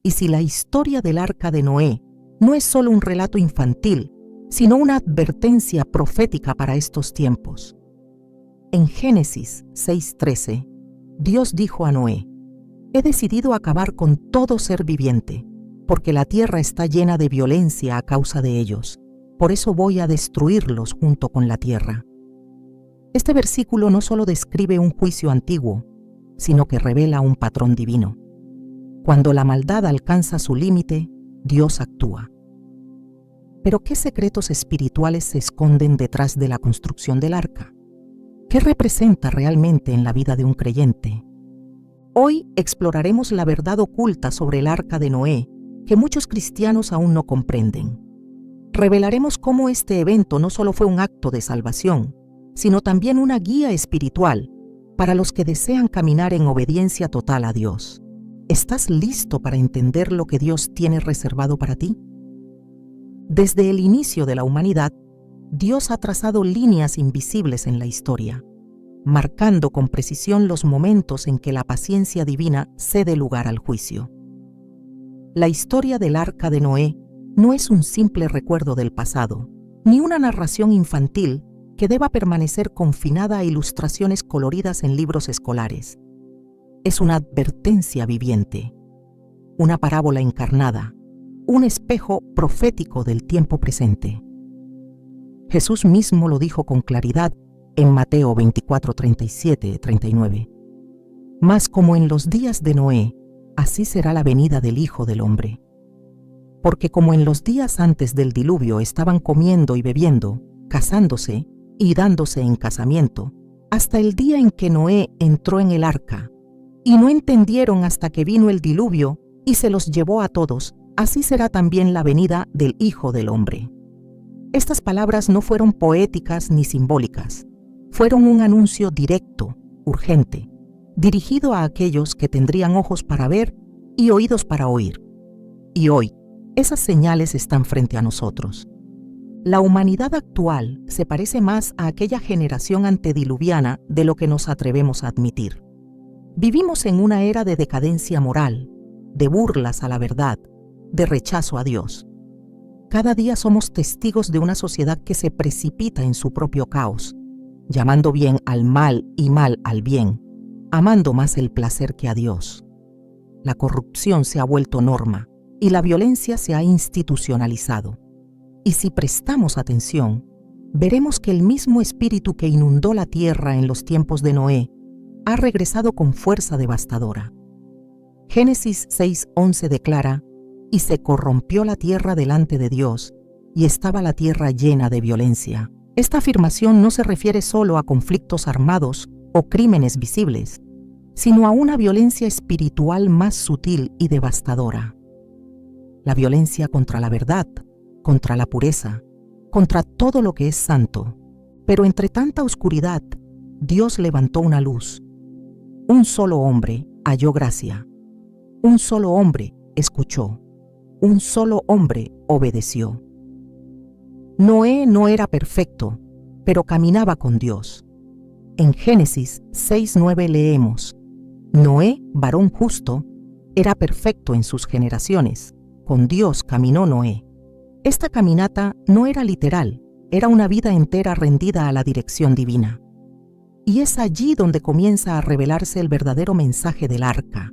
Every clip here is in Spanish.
y si la historia del arca de Noé no es solo un relato infantil, sino una advertencia profética para estos tiempos. En Génesis 6:13, Dios dijo a Noé: «He decidido acabar con todo ser viviente, porque la tierra está llena de violencia a causa de ellos. Por eso voy a destruirlos junto con la tierra». Este versículo no solo describe un juicio antiguo, sino que revela un patrón divino. Cuando la maldad alcanza su límite, Dios actúa. Pero ¿qué secretos espirituales se esconden detrás de la construcción del arca? ¿Qué representa realmente en la vida de un creyente? Hoy exploraremos la verdad oculta sobre el arca de Noé, que muchos cristianos aún no comprenden. Revelaremos cómo este evento no solo fue un acto de salvación, sino también una guía espiritual para los que desean caminar en obediencia total a Dios. ¿Estás listo para entender lo que Dios tiene reservado para ti? Desde el inicio de la humanidad, Dios ha trazado líneas invisibles en la historia, marcando con precisión los momentos en que la paciencia divina cede lugar al juicio. La historia del arca de Noé no es un simple recuerdo del pasado, ni una narración infantil que deba permanecer confinada a ilustraciones coloridas en libros escolares. Es una advertencia viviente, una parábola encarnada, un espejo profético del tiempo presente. Jesús mismo lo dijo con claridad en Mateo 24:37-39. Mas como en los días de Noé, así será la venida del Hijo del Hombre. Porque como en los días antes del diluvio estaban comiendo y bebiendo, casándose y dándose en casamiento, hasta el día en que Noé entró en el arca, y no entendieron hasta que vino el diluvio y se los llevó a todos, así será también la venida del Hijo del Hombre. Estas palabras no fueron poéticas ni simbólicas, fueron un anuncio directo, urgente, dirigido a aquellos que tendrían ojos para ver y oídos para oír. Y hoy, esas señales están frente a nosotros. La humanidad actual se parece más a aquella generación antediluviana de lo que nos atrevemos a admitir. Vivimos en una era de decadencia moral, de burlas a la verdad, de rechazo a Dios. Cada día somos testigos de una sociedad que se precipita en su propio caos, llamando bien al mal y mal al bien, amando más el placer que a Dios. La corrupción se ha vuelto norma y la violencia se ha institucionalizado. Y si prestamos atención, veremos que el mismo espíritu que inundó la tierra en los tiempos de Noé ha regresado con fuerza devastadora. Génesis 6:11 declara: «Y se corrompió la tierra delante de Dios, y estaba la tierra llena de violencia». Esta afirmación no se refiere solo a conflictos armados o crímenes visibles, sino a una violencia espiritual más sutil y devastadora. La violencia contra la verdad, contra la pureza, contra todo lo que es santo. Pero entre tanta oscuridad, Dios levantó una luz. Un solo hombre halló gracia. Un solo hombre escuchó. Un solo hombre obedeció. Noé no era perfecto, pero caminaba con Dios. En Génesis 6:9 leemos: «Noé, varón justo, era perfecto en sus generaciones. Con Dios caminó Noé». Esta caminata no era literal, era una vida entera rendida a la dirección divina. Y es allí donde comienza a revelarse el verdadero mensaje del arca,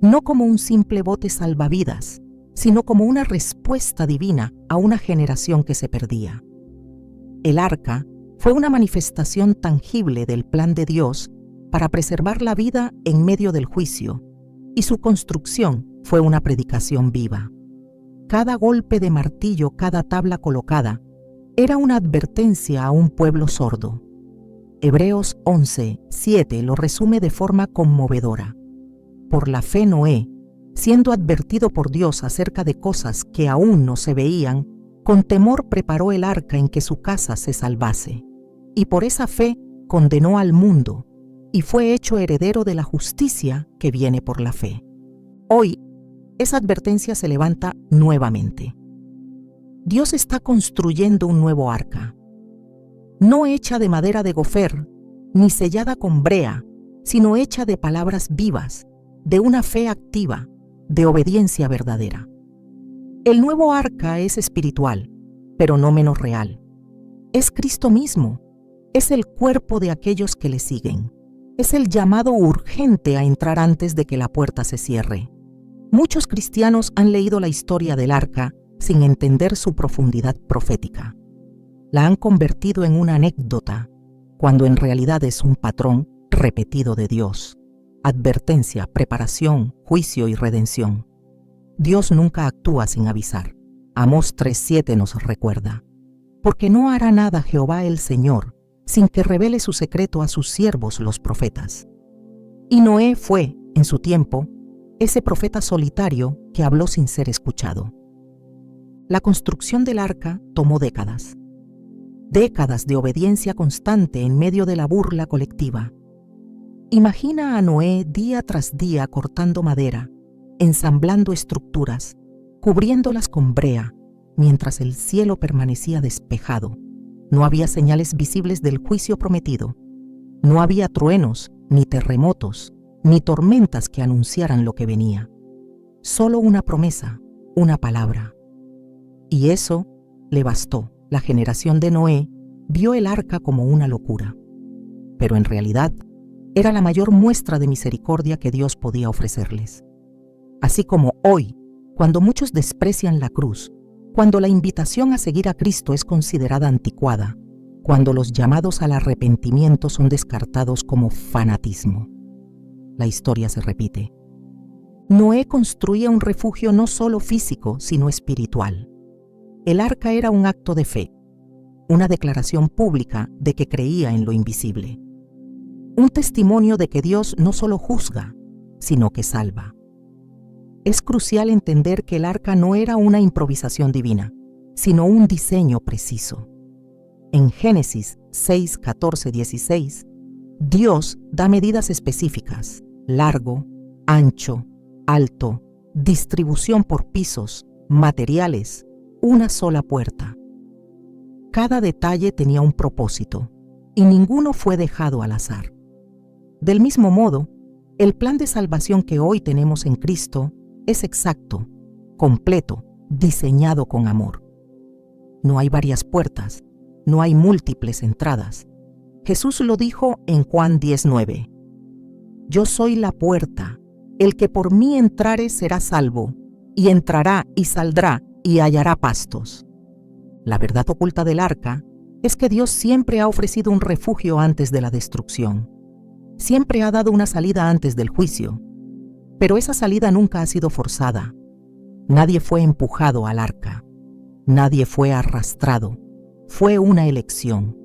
no como un simple bote salvavidas, sino como una respuesta divina a una generación que se perdía. El arca fue una manifestación tangible del plan de Dios para preservar la vida en medio del juicio, y su construcción fue una predicación viva. Cada golpe de martillo, cada tabla colocada, era una advertencia a un pueblo sordo. Hebreos 11:7 lo resume de forma conmovedora. Por la fe Noé, siendo advertido por Dios acerca de cosas que aún no se veían, con temor preparó el arca en que su casa se salvase. Y por esa fe condenó al mundo, y fue hecho heredero de la justicia que viene por la fe. Hoy, esa advertencia se levanta nuevamente. Dios está construyendo un nuevo arca, no hecha de madera de gofer, ni sellada con brea, sino hecha de palabras vivas, de una fe activa, de obediencia verdadera. El nuevo arca es espiritual, pero no menos real. Es Cristo mismo, es el cuerpo de aquellos que le siguen. Es el llamado urgente a entrar antes de que la puerta se cierre. Muchos cristianos han leído la historia del arca sin entender su profundidad profética. La han convertido en una anécdota, cuando en realidad es un patrón repetido de Dios. Advertencia, preparación, juicio y redención. Dios nunca actúa sin avisar. Amós 3:7 nos recuerda: porque no hará nada Jehová el Señor sin que revele su secreto a sus siervos los profetas. Y Noé fue, en su tiempo, ese profeta solitario que habló sin ser escuchado. La construcción del arca tomó décadas. Décadas de obediencia constante en medio de la burla colectiva. Imagina a Noé día tras día cortando madera, ensamblando estructuras, cubriéndolas con brea, mientras el cielo permanecía despejado. No había señales visibles del juicio prometido. No había truenos, ni terremotos, ni tormentas que anunciaran lo que venía. Solo una promesa, una palabra. Y eso le bastó. La generación de Noé vio el arca como una locura. Pero en realidad, era la mayor muestra de misericordia que Dios podía ofrecerles. Así como hoy, cuando muchos desprecian la cruz, cuando la invitación a seguir a Cristo es considerada anticuada, cuando los llamados al arrepentimiento son descartados como fanatismo. La historia se repite. Noé construía un refugio no solo físico, sino espiritual. El arca era un acto de fe, una declaración pública de que creía en lo invisible. Un testimonio de que Dios no solo juzga, sino que salva. Es crucial entender que el arca no era una improvisación divina, sino un diseño preciso. En Génesis 6, 14, 16, Dios da medidas específicas: largo, ancho, alto, distribución por pisos, materiales, una sola puerta. Cada detalle tenía un propósito, y ninguno fue dejado al azar. Del mismo modo, el plan de salvación que hoy tenemos en Cristo es exacto, completo, diseñado con amor. No hay varias puertas, no hay múltiples entradas. Jesús lo dijo en Juan 10:9. Yo soy la puerta, el que por mí entrare será salvo, y entrará y saldrá y hallará pastos. La verdad oculta del arca es que Dios siempre ha ofrecido un refugio antes de la destrucción. Siempre ha dado una salida antes del juicio. Pero esa salida nunca ha sido forzada. Nadie fue empujado al arca. Nadie fue arrastrado. Fue una elección.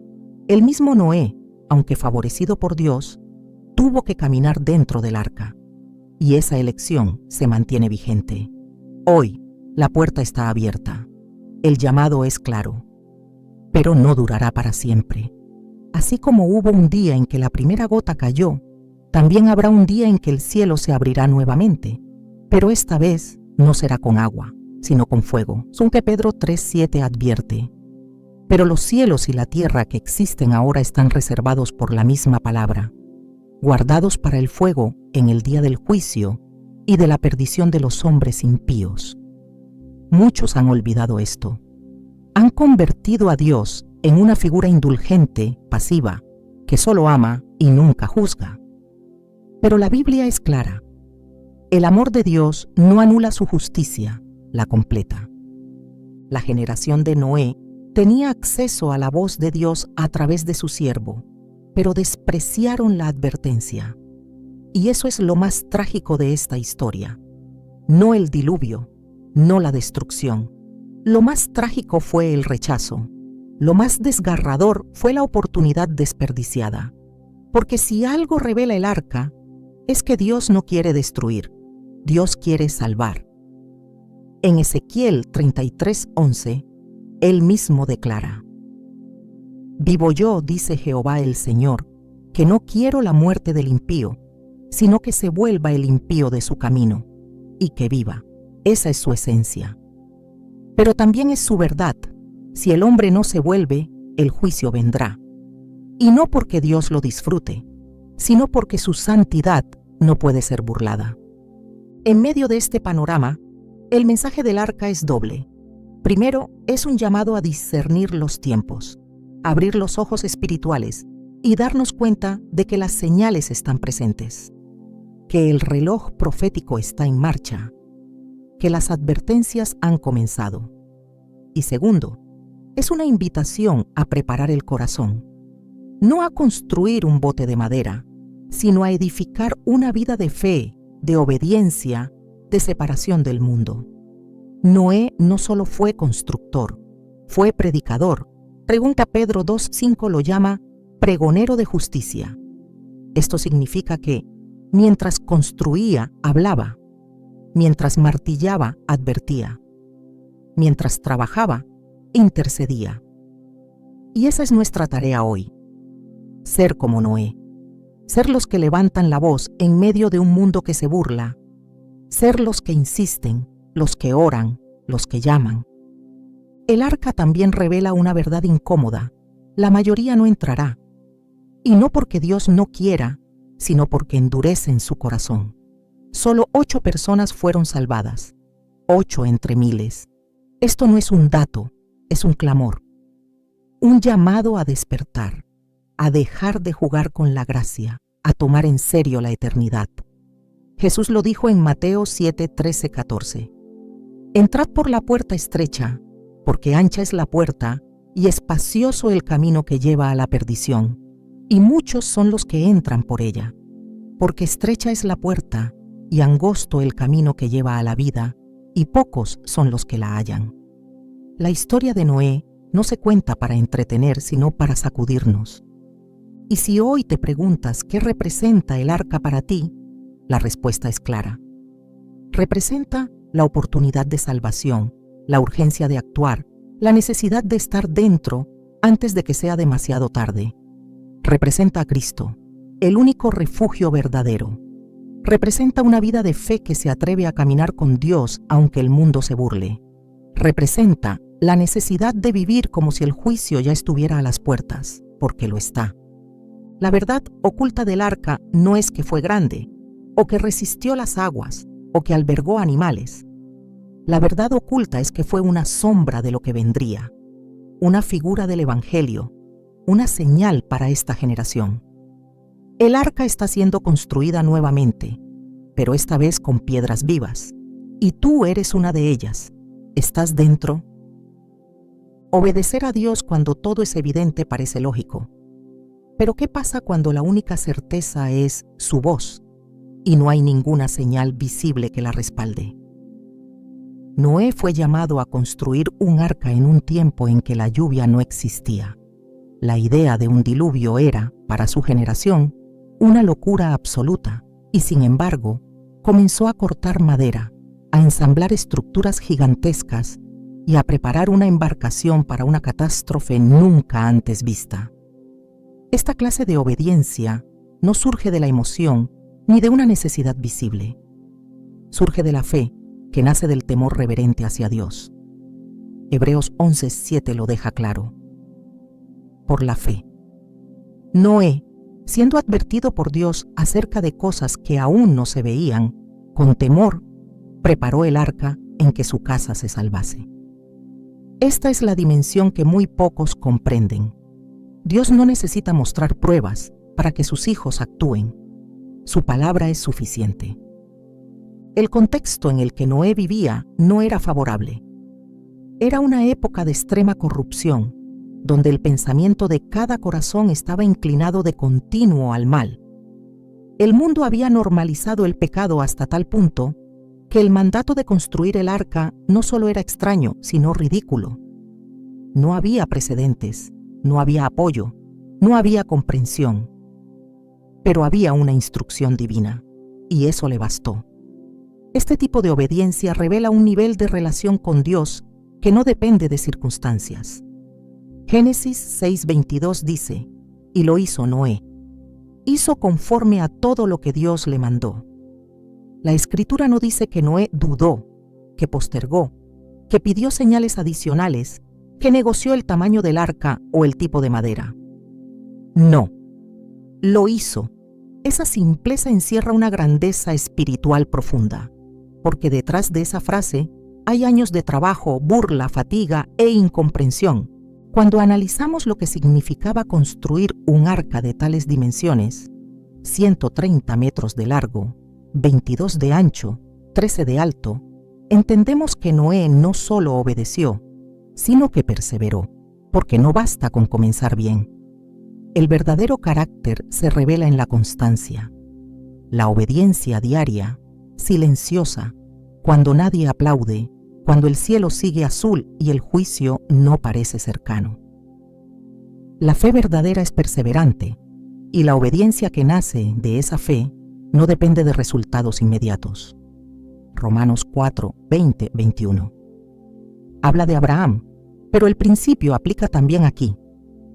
El mismo Noé, aunque favorecido por Dios, tuvo que caminar dentro del arca. Y esa elección se mantiene vigente. Hoy, la puerta está abierta. El llamado es claro. Pero no durará para siempre. Así como hubo un día en que la primera gota cayó, también habrá un día en que el cielo se abrirá nuevamente, pero esta vez no será con agua, sino con fuego. 2 Pedro 3:7 advierte: pero los cielos y la tierra que existen ahora están reservados por la misma palabra, guardados para el fuego en el día del juicio y de la perdición de los hombres impíos. Muchos han olvidado esto. Han convertido a Dios en una figura indulgente, pasiva, que solo ama y nunca juzga. Pero la Biblia es clara. El amor de Dios no anula su justicia, la completa. La generación de Noé tenía acceso a la voz de Dios a través de su siervo, pero despreciaron la advertencia. Y eso es lo más trágico de esta historia. No el diluvio, no la destrucción. Lo más trágico fue el rechazo. Lo más desgarrador fue la oportunidad desperdiciada. Porque si algo revela el arca, es que Dios no quiere destruir, Dios quiere salvar. En Ezequiel 33:11, Él mismo declara: vivo yo, dice Jehová el Señor, que no quiero la muerte del impío, sino que se vuelva el impío de su camino, y que viva. Esa es su esencia. Pero también es su verdad. Si el hombre no se vuelve, el juicio vendrá. Y no porque Dios lo disfrute, sino porque su santidad no puede ser burlada. En medio de este panorama, el mensaje del arca es doble. Primero, es un llamado a discernir los tiempos, abrir los ojos espirituales y darnos cuenta de que las señales están presentes, que el reloj profético está en marcha, que las advertencias han comenzado. Y segundo, es una invitación a preparar el corazón, no a construir un bote de madera, sino a edificar una vida de fe, de obediencia, de separación del mundo. Noé no solo fue constructor, fue predicador. Segunda Pedro 2:5 lo llama pregonero de justicia. Esto significa que, mientras construía, hablaba, mientras martillaba, advertía, mientras trabajaba, intercedía. Y esa es nuestra tarea hoy: ser como Noé, ser los que levantan la voz en medio de un mundo que se burla, ser los que insisten, los que oran, los que llaman. El arca también revela una verdad incómoda: la mayoría no entrará, y no porque Dios no quiera, sino porque endurecen su corazón. Solo 8 personas fueron salvadas, 8 entre miles. Esto no es un dato, es un clamor, un llamado a despertar, a dejar de jugar con la gracia, a tomar en serio la eternidad. Jesús lo dijo en Mateo 7, 13, 14. Entrad por la puerta estrecha, porque ancha es la puerta y espacioso el camino que lleva a la perdición, y muchos son los que entran por ella. Porque estrecha es la puerta y angosto el camino que lleva a la vida, y pocos son los que la hallan. La historia de Noé no se cuenta para entretener, sino para sacudirnos. Y si hoy te preguntas qué representa el arca para ti, la respuesta es clara. Representa la oportunidad de salvación, la urgencia de actuar, la necesidad de estar dentro antes de que sea demasiado tarde. Representa a Cristo, el único refugio verdadero. Representa una vida de fe que se atreve a caminar con Dios aunque el mundo se burle. Representa la necesidad de vivir como si el juicio ya estuviera a las puertas, porque lo está. La verdad oculta del arca no es que fue grande, o que resistió las aguas, o que albergó animales. La verdad oculta es que fue una sombra de lo que vendría, una figura del Evangelio, una señal para esta generación. El arca está siendo construida nuevamente, pero esta vez con piedras vivas, y tú eres una de ellas. ¿Estás dentro? Obedecer a Dios cuando todo es evidente parece lógico. Pero ¿qué pasa cuando la única certeza es su voz y no hay ninguna señal visible que la respalde? Noé fue llamado a construir un arca en un tiempo en que la lluvia no existía. La idea de un diluvio era, para su generación, una locura absoluta, y sin embargo, comenzó a cortar madera, a ensamblar estructuras gigantescas y a preparar una embarcación para una catástrofe nunca antes vista. Esta clase de obediencia no surge de la emoción ni de una necesidad visible. Surge de la fe, que nace del temor reverente hacia Dios. Hebreos 11:7 lo deja claro. Por la fe. Noé, siendo advertido por Dios acerca de cosas que aún no se veían, con temor, preparó el arca en que su casa se salvase. Esta es la dimensión que muy pocos comprenden. Dios no necesita mostrar pruebas para que sus hijos actúen. Su palabra es suficiente. El contexto en el que Noé vivía no era favorable. Era una época de extrema corrupción, donde el pensamiento de cada corazón estaba inclinado de continuo al mal. El mundo había normalizado el pecado hasta tal punto que el mandato de construir el arca no solo era extraño, sino ridículo. No había precedentes, no había apoyo, no había comprensión. Pero había una instrucción divina, y eso le bastó. Este tipo de obediencia revela un nivel de relación con Dios que no depende de circunstancias. Génesis 6:22 dice, y lo hizo Noé. Hizo conforme a todo lo que Dios le mandó. La Escritura no dice que Noé dudó, que postergó, que pidió señales adicionales, que negoció el tamaño del arca o el tipo de madera. No, lo hizo. Esa simpleza encierra una grandeza espiritual profunda. porque detrás de esa frase hay años de trabajo, burla, fatiga e incomprensión. Cuando analizamos lo que significaba construir un arca de tales dimensiones, 130 metros de largo, 22 de ancho, 13 de alto, entendemos que Noé no solo obedeció, sino que perseveró, porque no basta con comenzar bien. El verdadero carácter se revela en la constancia, la obediencia diaria, silenciosa, cuando nadie aplaude, cuando el cielo sigue azul y el juicio no parece cercano. La fe verdadera es perseverante, y la obediencia que nace de esa fe no depende de resultados inmediatos. Romanos 4, 20, 21. Habla de Abraham, pero el principio aplica también aquí.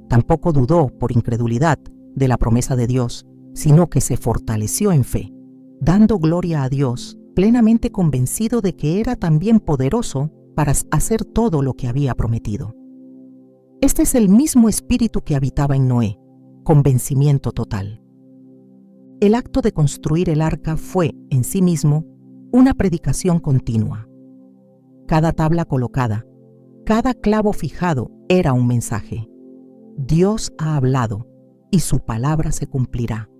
Tampoco dudó por incredulidad de la promesa de Dios, sino que se fortaleció en fe, dando gloria a Dios, plenamente convencido de que era también poderoso para hacer todo lo que había prometido. Este es el mismo espíritu que habitaba en Noé, convencimiento total. El acto de construir el arca fue, en sí mismo, una predicación continua. Cada tabla colocada, cada clavo fijado era un mensaje. Dios ha hablado y su palabra se cumplirá.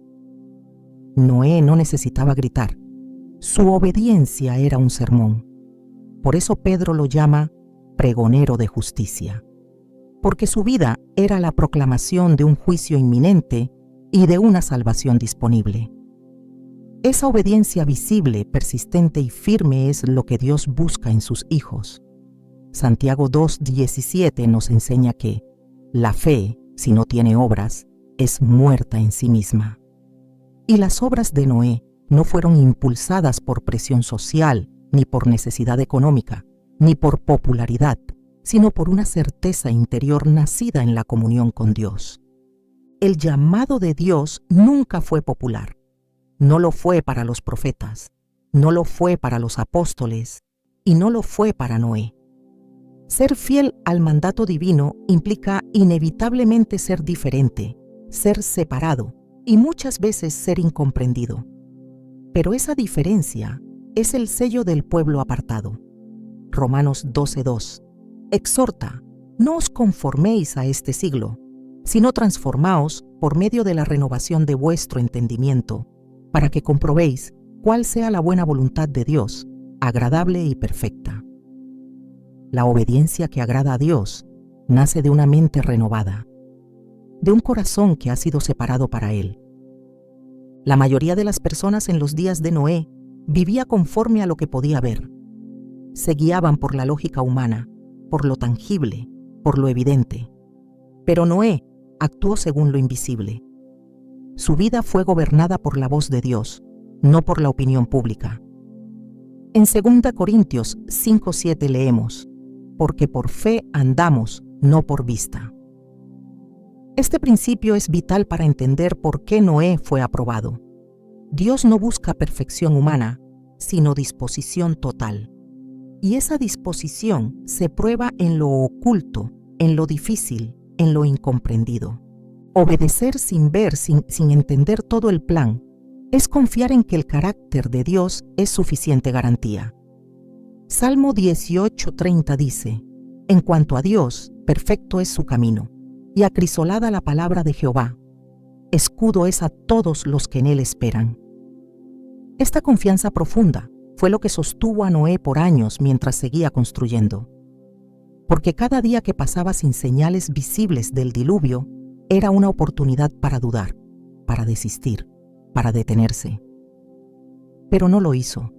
Noé no necesitaba gritar. Su obediencia era un sermón. Por eso Pedro lo llama pregonero de justicia, porque su vida era la proclamación de un juicio inminente y de una salvación disponible. Esa obediencia visible, persistente y firme es lo que Dios busca en sus hijos. Santiago 2:17 nos enseña que la fe, si no tiene obras, es muerta en sí misma. Y las obras de Noé no fueron impulsadas por presión social, ni por necesidad económica, ni por popularidad, sino por una certeza interior nacida en la comunión con Dios. El llamado de Dios nunca fue popular. No lo fue para los profetas, no lo fue para los apóstoles y no lo fue para Noé. Ser fiel al mandato divino implica inevitablemente ser diferente, ser separado y muchas veces ser incomprendido. Pero esa diferencia es el sello del pueblo apartado. Romanos 12:2. Exhorta, no os conforméis a este siglo, sino transformaos por medio de la renovación de vuestro entendimiento, para que comprobéis cuál sea la buena voluntad de Dios, agradable y perfecta. La obediencia que agrada a Dios nace de una mente renovada, de un corazón que ha sido separado para Él. La mayoría de las personas en los días de Noé vivía conforme a lo que podía ver. Se guiaban por la lógica humana, por lo tangible, por lo evidente. Pero Noé actuó según lo invisible. Su vida fue gobernada por la voz de Dios, no por la opinión pública. En 2 Corintios 5:7 leemos, porque por fe andamos, no por vista. Este principio es vital para entender por qué Noé fue aprobado. Dios no busca perfección humana, sino disposición total. Y esa disposición se prueba en lo oculto, en lo difícil, en lo incomprendido. Obedecer sin ver, sin entender todo el plan, es confiar en que el carácter de Dios es suficiente garantía. Salmo 18:30 dice, en cuanto a Dios, perfecto es su camino, y acrisolada la palabra de Jehová. Escudo es a todos los que en él esperan. Esta confianza profunda fue lo que sostuvo a Noé por años mientras seguía construyendo. Porque cada día que pasaba sin señales visibles del diluvio era una oportunidad para dudar, para desistir, para detenerse. Pero no lo hizo,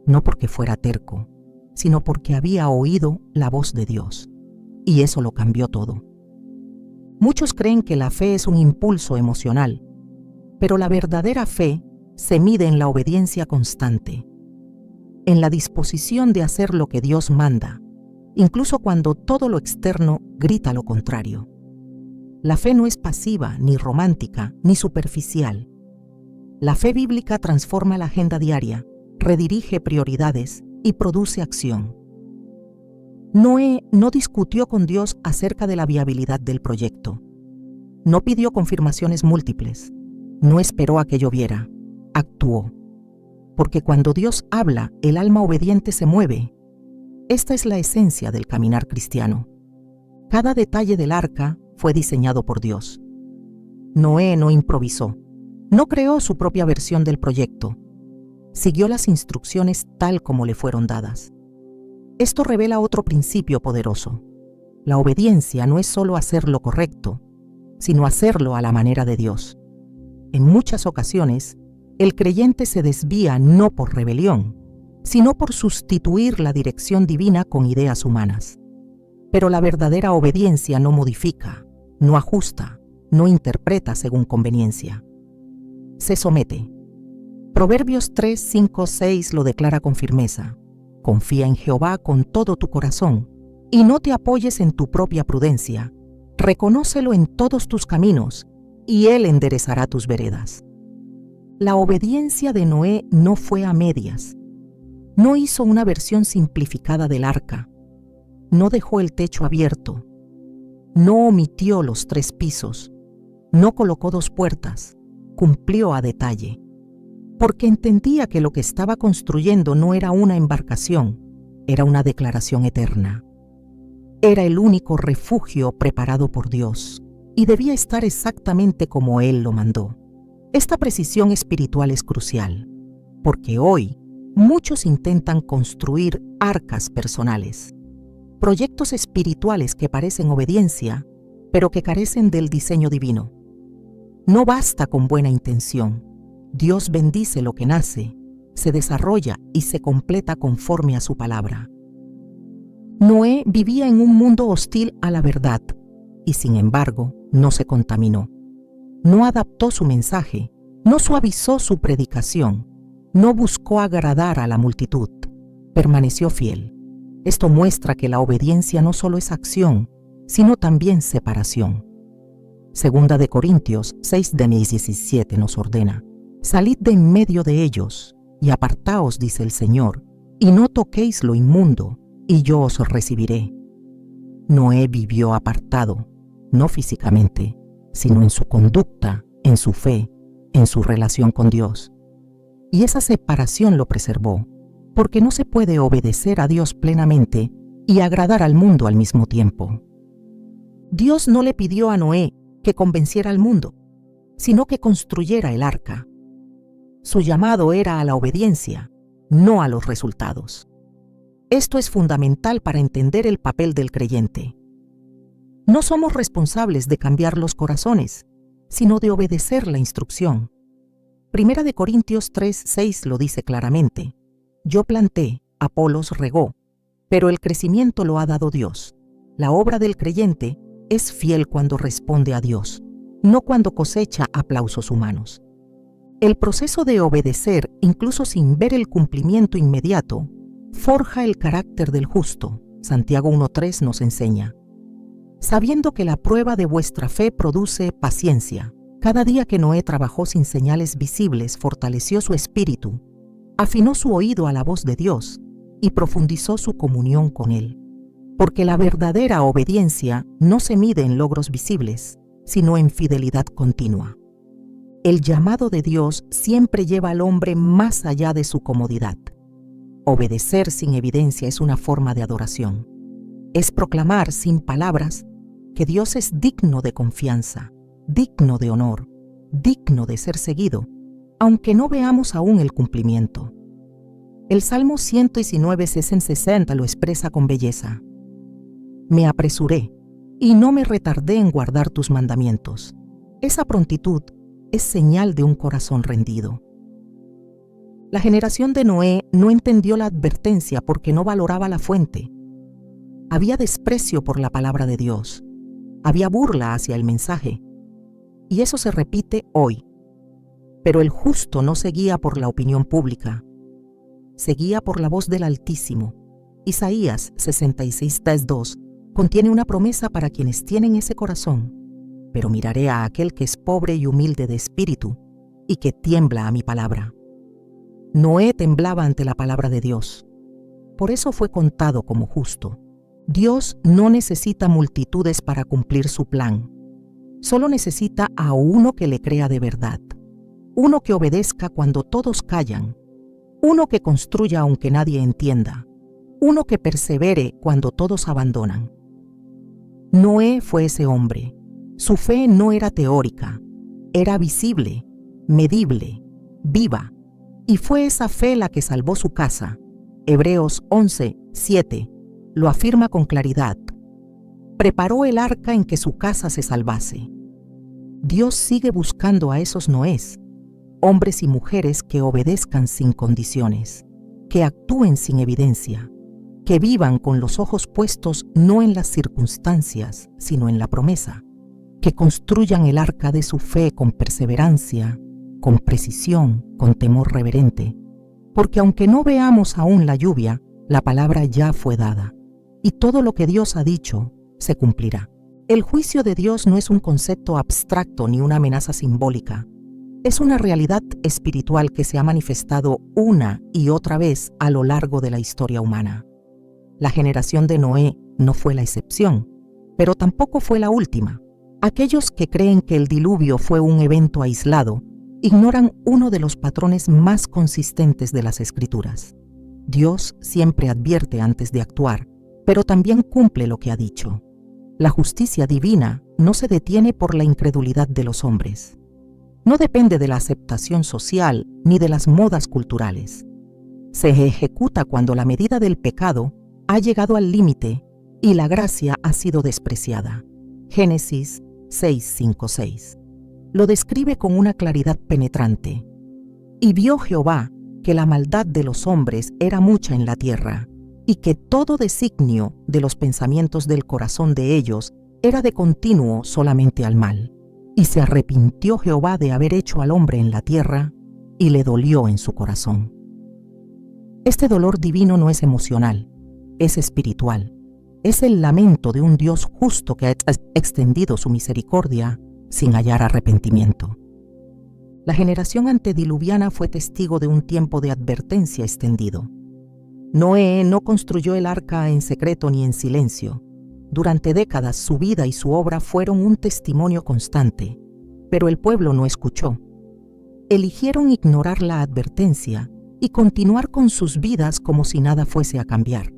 no porque fuera terco, sino porque había oído la voz de Dios. Y eso lo cambió todo. Muchos creen que la fe es un impulso emocional, pero la verdadera fe se mide en la obediencia constante, en la disposición de hacer lo que Dios manda, incluso cuando todo lo externo grita lo contrario. La fe no es pasiva, ni romántica, ni superficial. La fe bíblica transforma la agenda diaria, redirige prioridades y produce acción. Noé no discutió con Dios acerca de la viabilidad del proyecto. No pidió confirmaciones múltiples. No esperó a que lloviera. Actuó. porque cuando Dios habla, el alma obediente se mueve. Esta es la esencia del caminar cristiano. Cada detalle del arca fue diseñado por Dios. Noé no improvisó, no creó su propia versión del proyecto. Siguió las instrucciones tal como le fueron dadas. Esto revela otro principio poderoso. La obediencia no es solo hacer lo correcto, sino hacerlo a la manera de Dios. En muchas ocasiones, el creyente se desvía no por rebelión, sino por sustituir la dirección divina con ideas humanas. Pero la verdadera obediencia no modifica, no ajusta, no interpreta según conveniencia. Se somete. Proverbios 3, 5, 6 lo declara con firmeza. Confía en Jehová con todo tu corazón y no te apoyes en tu propia prudencia. Reconócelo en todos tus caminos y Él enderezará tus veredas. La obediencia de Noé no fue a medias. No hizo una versión simplificada del arca. No dejó el techo abierto. No omitió los 3 pisos. No colocó 2 puertas. Cumplió a detalle. Porque entendía que lo que estaba construyendo no era una embarcación, era una declaración eterna. Era el único refugio preparado por Dios y debía estar exactamente como Él lo mandó. Esta precisión espiritual es crucial, porque hoy muchos intentan construir arcas personales, proyectos espirituales que parecen obediencia, pero que carecen del diseño divino. No basta con buena intención. Dios bendice lo que nace, se desarrolla y se completa conforme a su palabra. Noé vivía en un mundo hostil a la verdad y, sin embargo, no se contaminó. No adaptó su mensaje, no suavizó su predicación, no buscó agradar a la multitud, permaneció fiel. Esto muestra que la obediencia no solo es acción, sino también separación. Segunda de Corintios 6:17 nos ordena: salid de en medio de ellos y apartaos, dice el Señor, y no toquéis lo inmundo, y yo os recibiré. Noé vivió apartado, no físicamente, sino en su conducta, en su fe, en su relación con Dios. Y esa separación lo preservó, porque no se puede obedecer a Dios plenamente y agradar al mundo al mismo tiempo. Dios no le pidió a Noé que convenciera al mundo, sino que construyera el arca. Su llamado era a la obediencia, no a los resultados. Esto es fundamental para entender el papel del creyente. No somos responsables de cambiar los corazones, sino de obedecer la instrucción. Primera de Corintios 3:6 lo dice claramente: yo planté, Apolos regó, pero el crecimiento lo ha dado Dios. La obra del creyente es fiel cuando responde a Dios, no cuando cosecha aplausos humanos. El proceso de obedecer, incluso sin ver el cumplimiento inmediato, forja el carácter del justo. Santiago 1:3 nos enseña: sabiendo que la prueba de vuestra fe produce paciencia. Cada día que Noé trabajó sin señales visibles, fortaleció su espíritu, afinó su oído a la voz de Dios y profundizó su comunión con Él. Porque la verdadera obediencia no se mide en logros visibles, sino en fidelidad continua. El llamado de Dios siempre lleva al hombre más allá de su comodidad. Obedecer sin evidencia es una forma de adoración. Es proclamar sin palabras que Dios es digno de confianza, digno de honor, digno de ser seguido, aunque no veamos aún el cumplimiento. El Salmo 119:60 lo expresa con belleza: me apresuré y no me retardé en guardar tus mandamientos. Esa prontitud es señal de un corazón rendido. La generación de Noé no entendió la advertencia porque no valoraba la fuente. Había desprecio por la palabra de Dios. Había burla hacia el mensaje. Y eso se repite hoy. Pero el justo no se guía por la opinión pública. Se guía por la voz del Altísimo. Isaías 66:2 contiene una promesa para quienes tienen ese corazón. Pero miraré a aquel que es pobre y humilde de espíritu y que tiembla a mi palabra. Noé temblaba ante la palabra de Dios. Por eso fue contado como justo. Dios no necesita multitudes para cumplir su plan. Solo necesita a uno que le crea de verdad. Uno que obedezca cuando todos callan. uno que construya aunque nadie entienda, uno que persevere cuando todos abandonan. Noé fue ese hombre. Su fe no era teórica, era visible, medible, viva, y fue esa fe la que salvó su casa. Hebreos 11:7 lo afirma con claridad. Preparó el arca en que su casa se salvase. Dios sigue buscando a esos Noés, hombres y mujeres que obedezcan sin condiciones, que actúen sin evidencia, que vivan con los ojos puestos no en las circunstancias, sino en la promesa, que construyan el arca de su fe con perseverancia, con precisión, con temor reverente, porque aunque no veamos aún la lluvia, la palabra ya fue dada, y todo lo que Dios ha dicho se cumplirá. El juicio de Dios no es un concepto abstracto ni una amenaza simbólica. Es una realidad espiritual que se ha manifestado una y otra vez a lo largo de la historia humana. La generación de Noé no fue la excepción, pero tampoco fue la última. Aquellos que creen que el diluvio fue un evento aislado ignoran uno de los patrones más consistentes de las Escrituras. Dios siempre advierte antes de actuar, pero también cumple lo que ha dicho. La justicia divina no se detiene por la incredulidad de los hombres. No depende de la aceptación social ni de las modas culturales. Se ejecuta cuando la medida del pecado ha llegado al límite y la gracia ha sido despreciada. Génesis 6:5-6. Lo describe con una claridad penetrante. Y vio Jehová que la maldad de los hombres era mucha en la tierra, y que todo designio de los pensamientos del corazón de ellos era de continuo solamente al mal. Y se arrepintió Jehová de haber hecho al hombre en la tierra, y le dolió en su corazón. Este dolor divino no es emocional, es espiritual. Es el lamento de un Dios justo que ha extendido su misericordia sin hallar arrepentimiento. La generación antediluviana fue testigo de un tiempo de advertencia extendido. Noé no construyó el arca en secreto ni en silencio. Durante décadas su vida y su obra fueron un testimonio constante, pero el pueblo no escuchó. Eligieron ignorar la advertencia y continuar con sus vidas como si nada fuese a cambiar.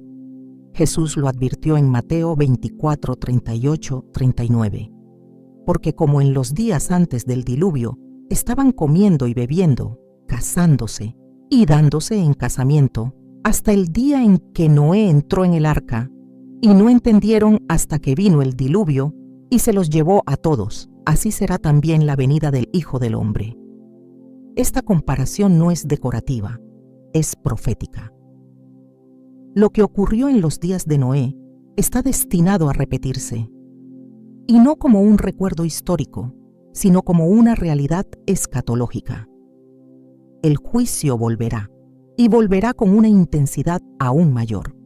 Jesús lo advirtió en Mateo 24:38-39. Porque como en los días antes del diluvio, estaban comiendo y bebiendo, casándose y dándose en casamiento, hasta el día en que Noé entró en el arca, y no entendieron hasta que vino el diluvio y se los llevó a todos. Así será también la venida del Hijo del Hombre. Esta comparación no es decorativa, es profética. Lo que ocurrió en los días de Noé está destinado a repetirse, y no como un recuerdo histórico, sino como una realidad escatológica. El juicio volverá, y volverá con una intensidad aún mayor.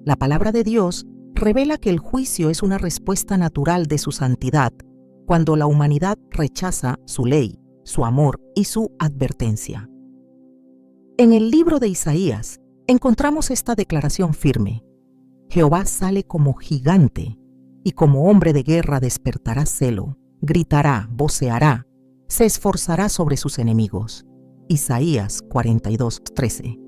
La palabra de Dios revela que el juicio es una respuesta natural de su santidad cuando la humanidad rechaza su ley, su amor y su advertencia. En el libro de Isaías encontramos esta declaración firme: Jehová sale como gigante, y como hombre de guerra despertará celo, gritará, voceará, se esforzará sobre sus enemigos. Isaías 42:13.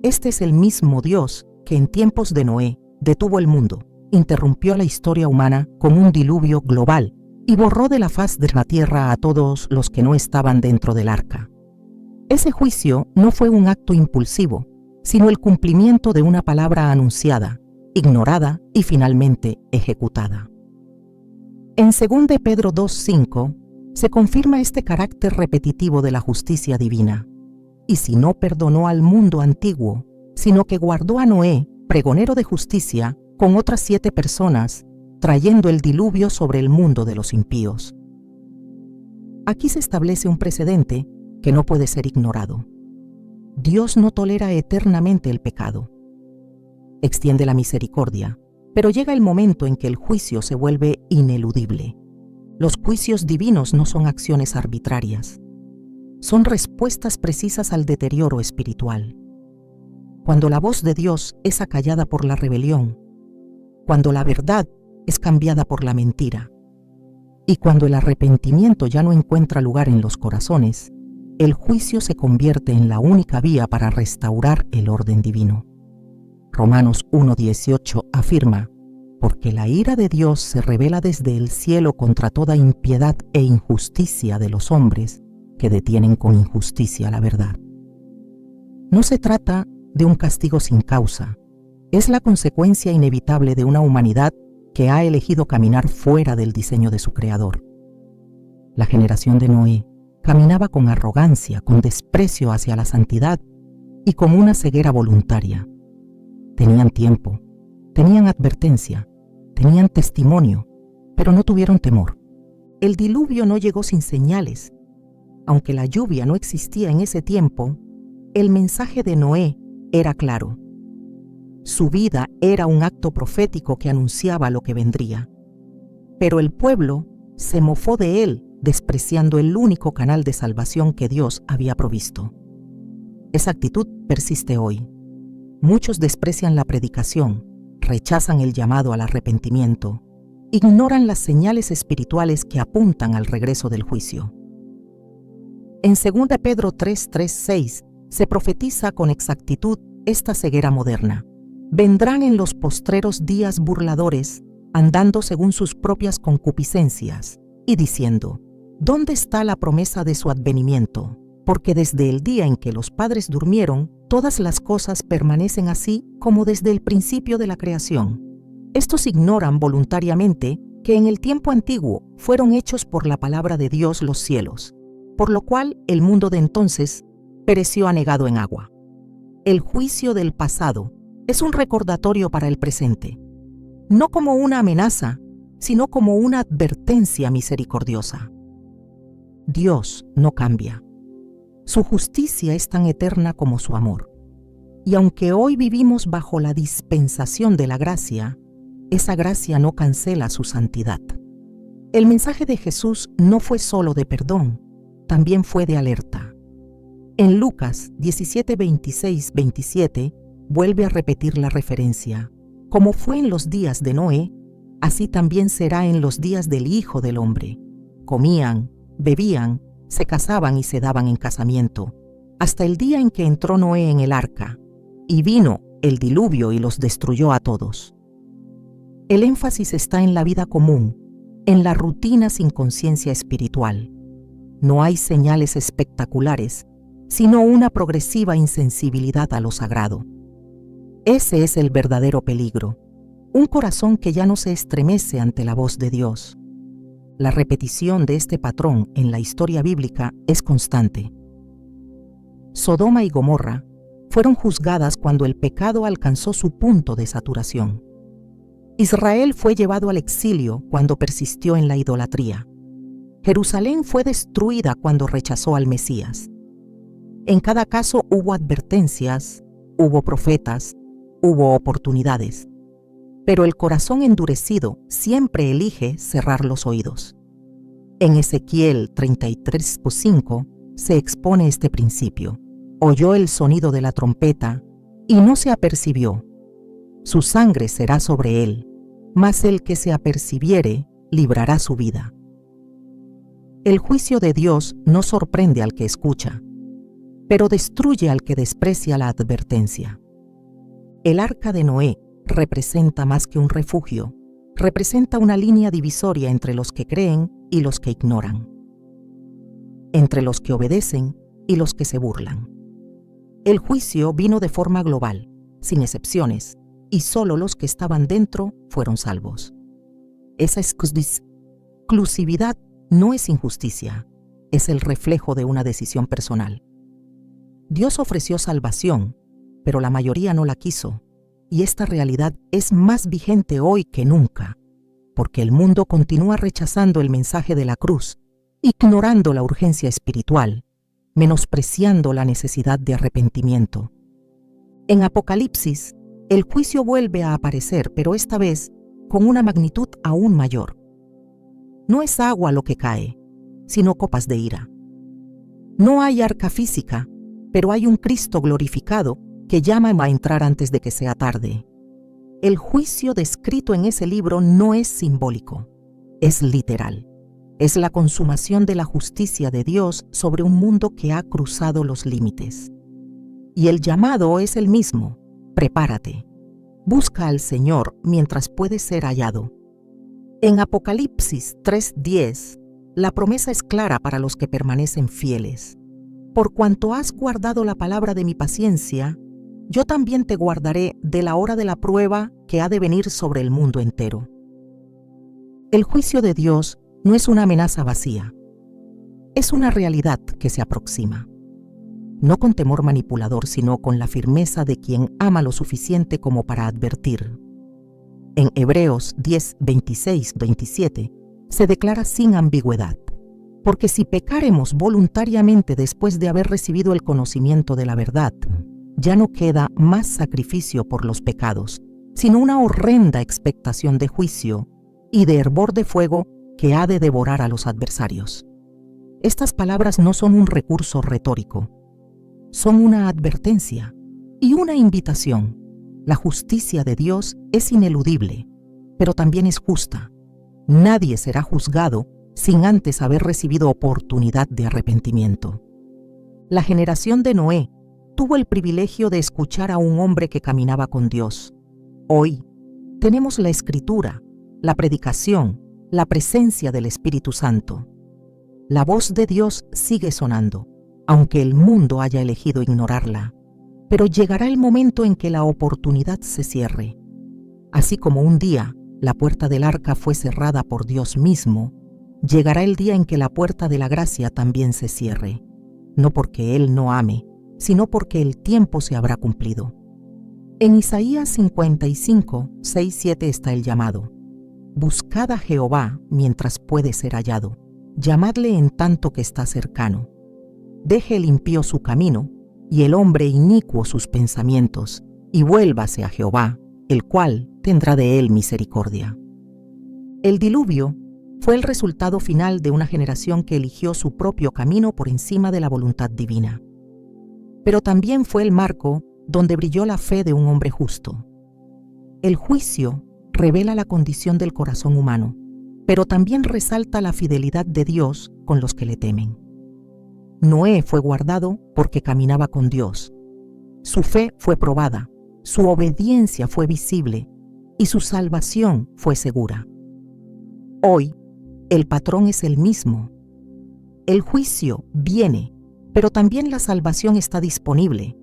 Este es el mismo Dios que en tiempos de Noé detuvo el mundo, interrumpió la historia humana con un diluvio global y borró de la faz de la tierra a todos los que no estaban dentro del arca. Ese juicio no fue un acto impulsivo, sino el cumplimiento de una palabra anunciada, ignorada y finalmente ejecutada. En 2 Pedro 2:5 se confirma este carácter repetitivo de la justicia divina. Y si no perdonó al mundo antiguo, sino que guardó a Noé, pregonero de justicia, con otras 7 personas, trayendo el diluvio sobre el mundo de los impíos. Aquí se establece un precedente que no puede ser ignorado. Dios no tolera eternamente el pecado. Extiende la misericordia, pero llega el momento en que el juicio se vuelve ineludible. Los juicios divinos no son acciones arbitrarias. Son respuestas precisas al deterioro espiritual. Cuando la voz de Dios es acallada por la rebelión, cuando la verdad es cambiada por la mentira, y cuando el arrepentimiento ya no encuentra lugar en los corazones, el juicio se convierte en la única vía para restaurar el orden divino. Romanos 1:18 afirma: porque la ira de Dios se revela desde el cielo contra toda impiedad e injusticia de los hombres que detienen con injusticia la verdad. No se trata de un castigo sin causa, es la consecuencia inevitable de una humanidad que ha elegido caminar fuera del diseño de su Creador. La generación de Noé caminaba con arrogancia, con desprecio hacia la santidad y con una ceguera voluntaria. Tenían tiempo, tenían advertencia, tenían testimonio, pero no tuvieron temor. El diluvio no llegó sin señales. Aunque la lluvia no existía en ese tiempo, el mensaje de Noé era claro. Su vida era un acto profético que anunciaba lo que vendría. Pero el pueblo se mofó de él, despreciando el único canal de salvación que Dios había provisto. Esa actitud persiste hoy. Muchos desprecian la predicación, rechazan el llamado al arrepentimiento, ignoran las señales espirituales que apuntan al regreso del juicio. En 2 Pedro 3:6 se profetiza con exactitud esta ceguera moderna. Vendrán en los postreros días burladores, andando según sus propias concupiscencias, y diciendo: ¿dónde está la promesa de su advenimiento? Porque desde el día en que los padres durmieron, todas las cosas permanecen así como desde el principio de la creación. Estos ignoran voluntariamente que en el tiempo antiguo fueron hechos por la palabra de Dios los cielos, por lo cual el mundo de entonces pereció anegado en agua. El juicio del pasado es un recordatorio para el presente, no como una amenaza, sino como una advertencia misericordiosa. Dios no cambia. Su justicia es tan eterna como su amor. Y aunque hoy vivimos bajo la dispensación de la gracia, esa gracia no cancela su santidad. El mensaje de Jesús no fue solo de perdón, también fue de alerta. En Lucas 17:26-27 vuelve a repetir la referencia: como fue en los días de Noé, así también será en los días del Hijo del Hombre. Comían, bebían, se casaban y se daban en casamiento, hasta el día en que entró Noé en el arca, y vino el diluvio y los destruyó a todos. El énfasis está en la vida común, en la rutina sin conciencia espiritual. No hay señales espectaculares, sino una progresiva insensibilidad a lo sagrado. Ese es el verdadero peligro, un corazón que ya no se estremece ante la voz de Dios. La repetición de este patrón en la historia bíblica es constante. Sodoma y Gomorra fueron juzgadas cuando el pecado alcanzó su punto de saturación. Israel fue llevado al exilio cuando persistió en la idolatría. Jerusalén fue destruida cuando rechazó al Mesías. En cada caso hubo advertencias, hubo profetas, hubo oportunidades. Pero el corazón endurecido siempre elige cerrar los oídos. En Ezequiel 33:5 se expone este principio. Oyó el sonido de la trompeta y no se apercibió. Su sangre será sobre él, mas el que se apercibiere librará su vida. El juicio de Dios no sorprende al que escucha, pero destruye al que desprecia la advertencia. El arca de Noé representa más que un refugio, representa una línea divisoria entre los que creen y los que ignoran, entre los que obedecen y los que se burlan. El juicio vino de forma global, sin excepciones, y solo los que estaban dentro fueron salvos. Esa exclusividad no es injusticia, es el reflejo de una decisión personal. Dios ofreció salvación, pero la mayoría no la quiso, y esta realidad es más vigente hoy que nunca, porque el mundo continúa rechazando el mensaje de la cruz, ignorando la urgencia espiritual, menospreciando la necesidad de arrepentimiento. En Apocalipsis, el juicio vuelve a aparecer, pero esta vez con una magnitud aún mayor. No es agua lo que cae, sino copas de ira. No hay arca física, pero hay un Cristo glorificado que llama a entrar antes de que sea tarde. El juicio descrito en ese libro no es simbólico, es literal. Es la consumación de la justicia de Dios sobre un mundo que ha cruzado los límites. Y el llamado es el mismo: prepárate. Busca al Señor mientras puede ser hallado. En Apocalipsis 3:10, la promesa es clara para los que permanecen fieles. Por cuanto has guardado la palabra de mi paciencia, yo también te guardaré de la hora de la prueba que ha de venir sobre el mundo entero. El juicio de Dios no es una amenaza vacía. Es una realidad que se aproxima. No con temor manipulador, sino con la firmeza de quien ama lo suficiente como para advertir. En Hebreos 10, 26, 27 se declara sin ambigüedad: porque si pecáremos voluntariamente después de haber recibido el conocimiento de la verdad, ya no queda más sacrificio por los pecados, sino una horrenda expectación de juicio y de hervor de fuego que ha de devorar a los adversarios. Estas palabras no son un recurso retórico, son una advertencia y una invitación. La justicia de Dios es ineludible, pero también es justa. Nadie será juzgado sin antes haber recibido oportunidad de arrepentimiento. La generación de Noé tuvo el privilegio de escuchar a un hombre que caminaba con Dios. Hoy tenemos la Escritura, la predicación, la presencia del Espíritu Santo. La voz de Dios sigue sonando, aunque el mundo haya elegido ignorarla. Pero llegará el momento en que la oportunidad se cierre. Así como un día la puerta del arca fue cerrada por Dios mismo, llegará el día en que la puerta de la gracia también se cierre, no porque Él no ame, sino porque el tiempo se habrá cumplido. En Isaías 55, 6, 7 está el llamado: buscad a Jehová mientras puede ser hallado, llamadle en tanto que está cercano. Deje el impío su camino, y el hombre inicuo sus pensamientos, y vuélvase a Jehová, el cual tendrá de él misericordia. El diluvio fue el resultado final de una generación que eligió su propio camino por encima de la voluntad divina. Pero también fue el marco donde brilló la fe de un hombre justo. El juicio revela la condición del corazón humano, pero también resalta la fidelidad de Dios con los que le temen. Noé fue guardado porque caminaba con Dios. Su fe fue probada, su obediencia fue visible y su salvación fue segura. Hoy, el patrón es el mismo. El juicio viene, pero también la salvación está disponible.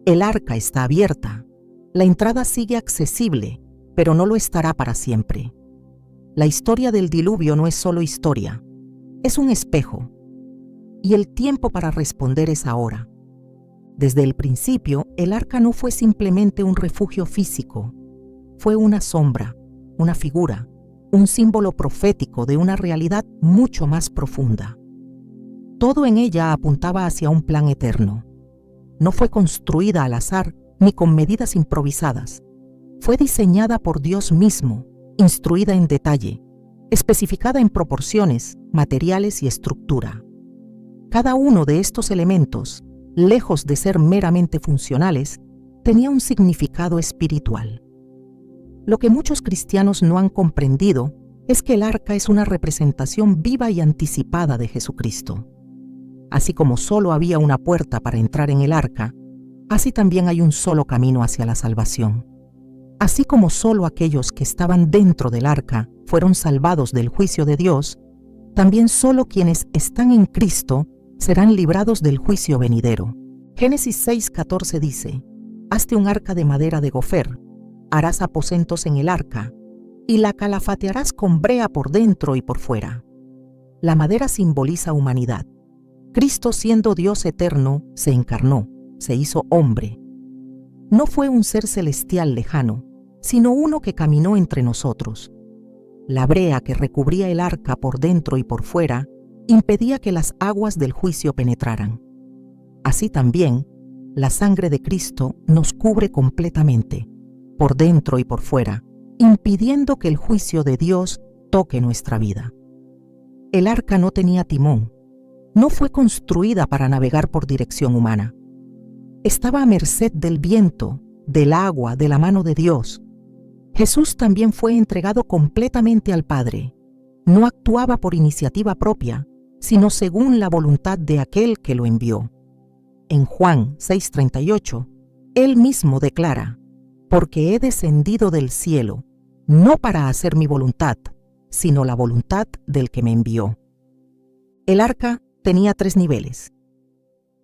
El arca está abierta, la entrada sigue accesible, pero no lo estará para siempre. La historia del diluvio no es solo historia, es un espejo. Y el tiempo para responder es ahora. Desde el principio, el arca no fue simplemente un refugio físico, fue una sombra, una figura, un símbolo profético de una realidad mucho más profunda. Todo en ella apuntaba hacia un plan eterno. No fue construida al azar ni con medidas improvisadas. Fue diseñada por Dios mismo, instruida en detalle, especificada en proporciones, materiales y estructura. Cada uno de estos elementos, lejos de ser meramente funcionales, tenía un significado espiritual. Lo que muchos cristianos no han comprendido es que el arca es una representación viva y anticipada de Jesucristo. Así como solo había una puerta para entrar en el arca, así también hay un solo camino hacia la salvación. Así como solo aquellos que estaban dentro del arca fueron salvados del juicio de Dios, también solo quienes están en Cristo serán librados del juicio venidero. Génesis 6:14 dice: hazte un arca de madera de gofer, harás aposentos en el arca, y la calafatearás con brea por dentro y por fuera. La madera simboliza humanidad. Cristo, siendo Dios eterno, se encarnó, se hizo hombre. No fue un ser celestial lejano, sino uno que caminó entre nosotros. La brea que recubría el arca por dentro y por fuera impedía que las aguas del juicio penetraran. Así también, la sangre de Cristo nos cubre completamente, por dentro y por fuera, impidiendo que el juicio de Dios toque nuestra vida. El arca no tenía timón, no fue construida para navegar por dirección humana. Estaba a merced del viento, del agua, de la mano de Dios. Jesús también fue entregado completamente al Padre. No actuaba por iniciativa propia, sino según la voluntad de aquel que lo envió. En Juan 6:38, él mismo declara: porque he descendido del cielo, no para hacer mi voluntad, sino la voluntad del que me envió. El arca tenía 3 niveles.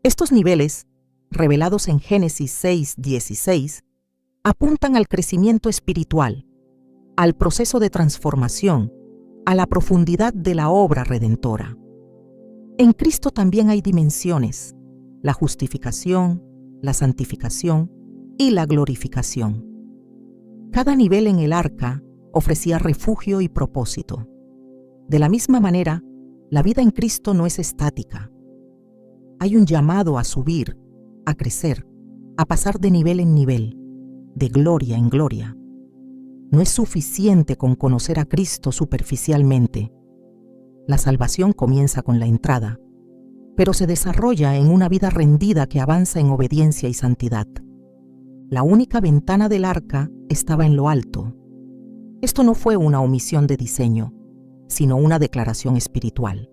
Estos niveles, revelados en Génesis 6:16, apuntan al crecimiento espiritual, al proceso de transformación, a la profundidad de la obra redentora. En Cristo también hay dimensiones: la justificación, la santificación y la glorificación. Cada nivel en el arca ofrecía refugio y propósito. De la misma manera, la vida en Cristo no es estática. Hay un llamado a subir, a crecer, a pasar de nivel en nivel, de gloria en gloria. No es suficiente con conocer a Cristo superficialmente. La salvación comienza con la entrada, pero se desarrolla en una vida rendida que avanza en obediencia y santidad. La única ventana del arca estaba en lo alto. Esto no fue una omisión de diseño, sino una declaración espiritual.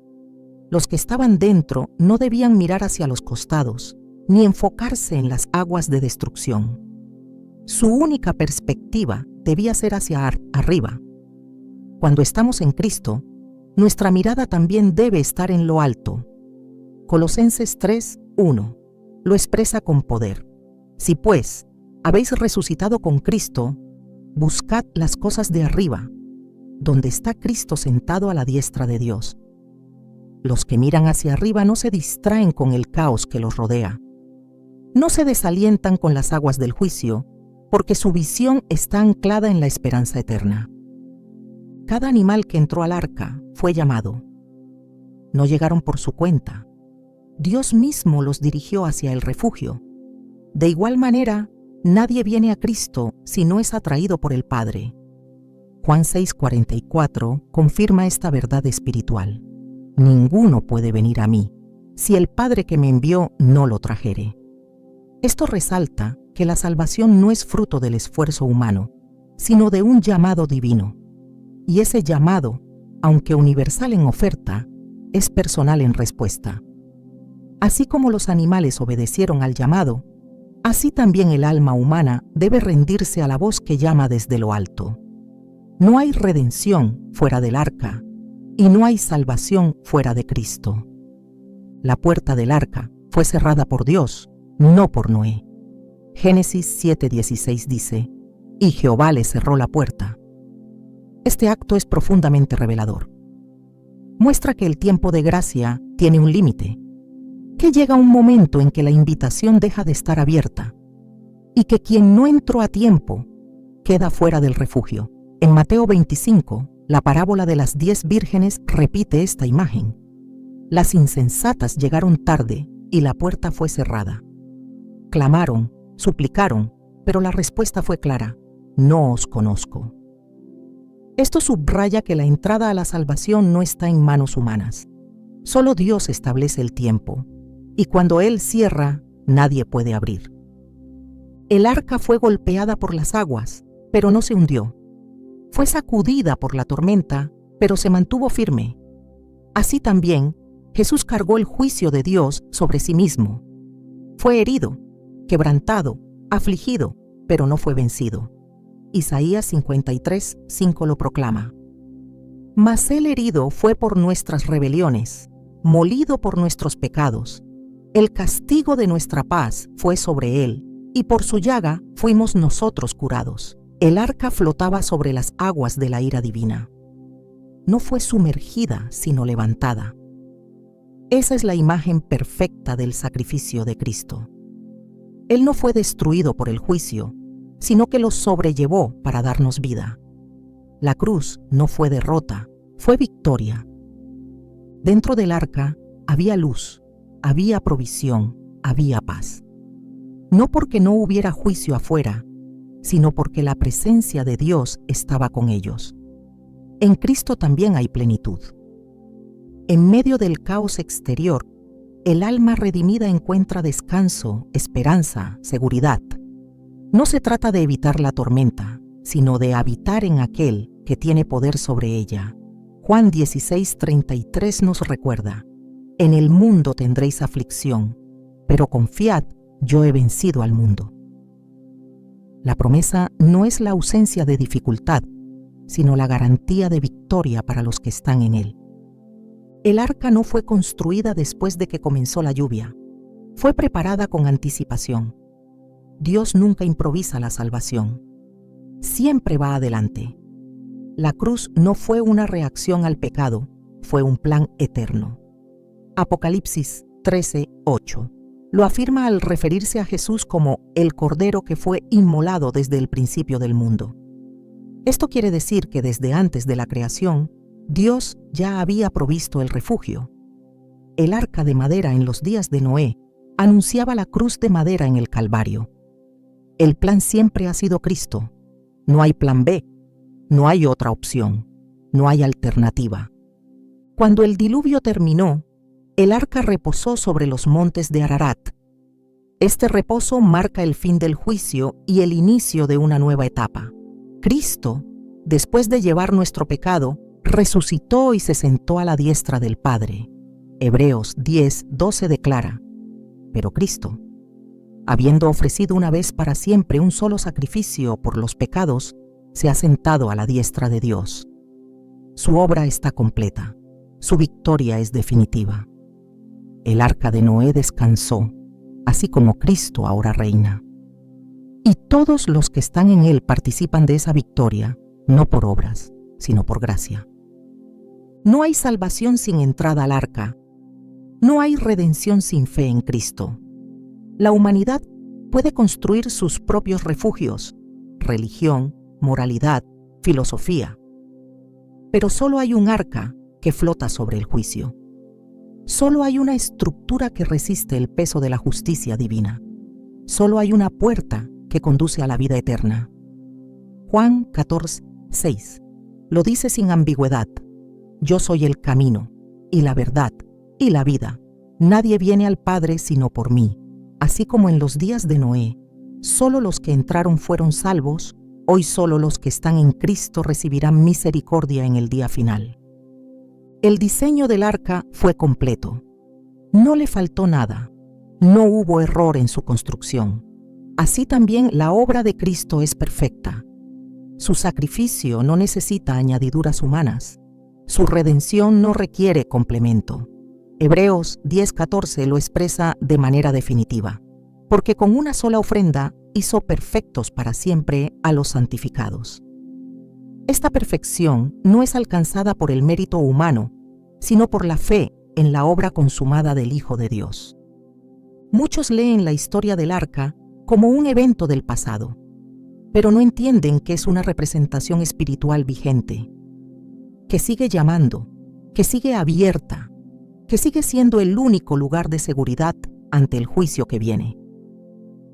Los que estaban dentro no debían mirar hacia los costados, ni enfocarse en las aguas de destrucción. Su única perspectiva debía ser hacia arriba. Cuando estamos en Cristo, nuestra mirada también debe estar en lo alto. Colosenses 3:1 lo expresa con poder. Si pues habéis resucitado con Cristo, buscad las cosas de arriba, donde está Cristo sentado a la diestra de Dios. Los que miran hacia arriba no se distraen con el caos que los rodea. No se desalientan con las aguas del juicio, porque su visión está anclada en la esperanza eterna. Cada animal que entró al arca fue llamado. No llegaron por su cuenta. Dios mismo los dirigió hacia el refugio. De igual manera, nadie viene a Cristo si no es atraído por el Padre. Juan 6:44 confirma esta verdad espiritual. Ninguno puede venir a mí, si el Padre que me envió no lo trajere. Esto resalta que la salvación no es fruto del esfuerzo humano, sino de un llamado divino. Y ese llamado, aunque universal en oferta, es personal en respuesta. Así como los animales obedecieron al llamado, así también el alma humana debe rendirse a la voz que llama desde lo alto. No hay redención fuera del arca, y no hay salvación fuera de Cristo. La puerta del arca fue cerrada por Dios, no por Noé. Génesis 7:16 dice: y Jehová le cerró la puerta. Este acto es profundamente revelador. Muestra que el tiempo de gracia tiene un límite, que llega un momento en que la invitación deja de estar abierta, y que quien no entró a tiempo queda fuera del refugio. En Mateo 25, la parábola de las 10 vírgenes repite esta imagen. Las insensatas llegaron tarde y la puerta fue cerrada. Clamaron, suplicaron, pero la respuesta fue clara: no os conozco. Esto subraya que la entrada a la salvación no está en manos humanas. Solo Dios establece el tiempo, y cuando Él cierra, nadie puede abrir. El arca fue golpeada por las aguas, pero no se hundió. Fue sacudida por la tormenta, pero se mantuvo firme. Así también, Jesús cargó el juicio de Dios sobre sí mismo. Fue herido, quebrantado, afligido, pero no fue vencido. Isaías 53:5 lo proclama. Mas el herido fue por nuestras rebeliones, molido por nuestros pecados. El castigo de nuestra paz fue sobre él, y por su llaga fuimos nosotros curados. El arca flotaba sobre las aguas de la ira divina. No fue sumergida, sino levantada. Esa es la imagen perfecta del sacrificio de Cristo. Él no fue destruido por el juicio, sino que lo sobrellevó para darnos vida. La cruz no fue derrota, fue victoria. Dentro del arca había luz, había provisión, había paz. No porque no hubiera juicio afuera, sino porque la presencia de Dios estaba con ellos. En Cristo también hay plenitud. En medio del caos exterior, el alma redimida encuentra descanso, esperanza, seguridad. No se trata de evitar la tormenta, sino de habitar en aquel que tiene poder sobre ella. Juan 16:33 nos recuerda: en el mundo tendréis aflicción, pero confiad, yo he vencido al mundo. La promesa no es la ausencia de dificultad, sino la garantía de victoria para los que están en él. El arca no fue construida después de que comenzó la lluvia, fue preparada con anticipación. Dios nunca improvisa la salvación, siempre va adelante. La cruz no fue una reacción al pecado, fue un plan eterno. Apocalipsis 13:8 lo afirma al referirse a Jesús como el Cordero que fue inmolado desde el principio del mundo. Esto quiere decir que desde antes de la creación, Dios ya había provisto el refugio. El arca de madera en los días de Noé anunciaba la cruz de madera en el Calvario. El plan siempre ha sido Cristo. No hay plan B, no hay otra opción, no hay alternativa. Cuando el diluvio terminó, el arca reposó sobre los montes de Ararat. Este reposo marca el fin del juicio y el inicio de una nueva etapa. Cristo, después de llevar nuestro pecado, resucitó y se sentó a la diestra del Padre. Hebreos 10:12 declara: pero Cristo, habiendo ofrecido una vez para siempre un solo sacrificio por los pecados, se ha sentado a la diestra de Dios. Su obra está completa, su victoria es definitiva. El arca de Noé descansó, así como Cristo ahora reina. Y todos los que están en él participan de esa victoria, no por obras, sino por gracia. No hay salvación sin entrada al arca. No hay redención sin fe en Cristo. La humanidad puede construir sus propios refugios, religión, moralidad, filosofía. Pero solo hay un arca que flota sobre el juicio. Solo hay una estructura que resiste el peso de la justicia divina. Solo hay una puerta que conduce a la vida eterna. Juan 14:6 lo dice sin ambigüedad: yo soy el camino, y la verdad, y la vida. Nadie viene al Padre sino por mí. Así como en los días de Noé, solo los que entraron fueron salvos, hoy solo los que están en Cristo recibirán misericordia en el día final. El diseño del arca fue completo. No le faltó nada. No hubo error en su construcción. Así también la obra de Cristo es perfecta. Su sacrificio no necesita añadiduras humanas. Su redención no requiere complemento. Hebreos 10:14 lo expresa de manera definitiva, porque con una sola ofrenda hizo perfectos para siempre a los santificados. Esta perfección no es alcanzada por el mérito humano, sino por la fe en la obra consumada del Hijo de Dios. Muchos leen la historia del arca como un evento del pasado, pero no entienden que es una representación espiritual vigente, que sigue llamando, que sigue abierta, que sigue siendo el único lugar de seguridad ante el juicio que viene.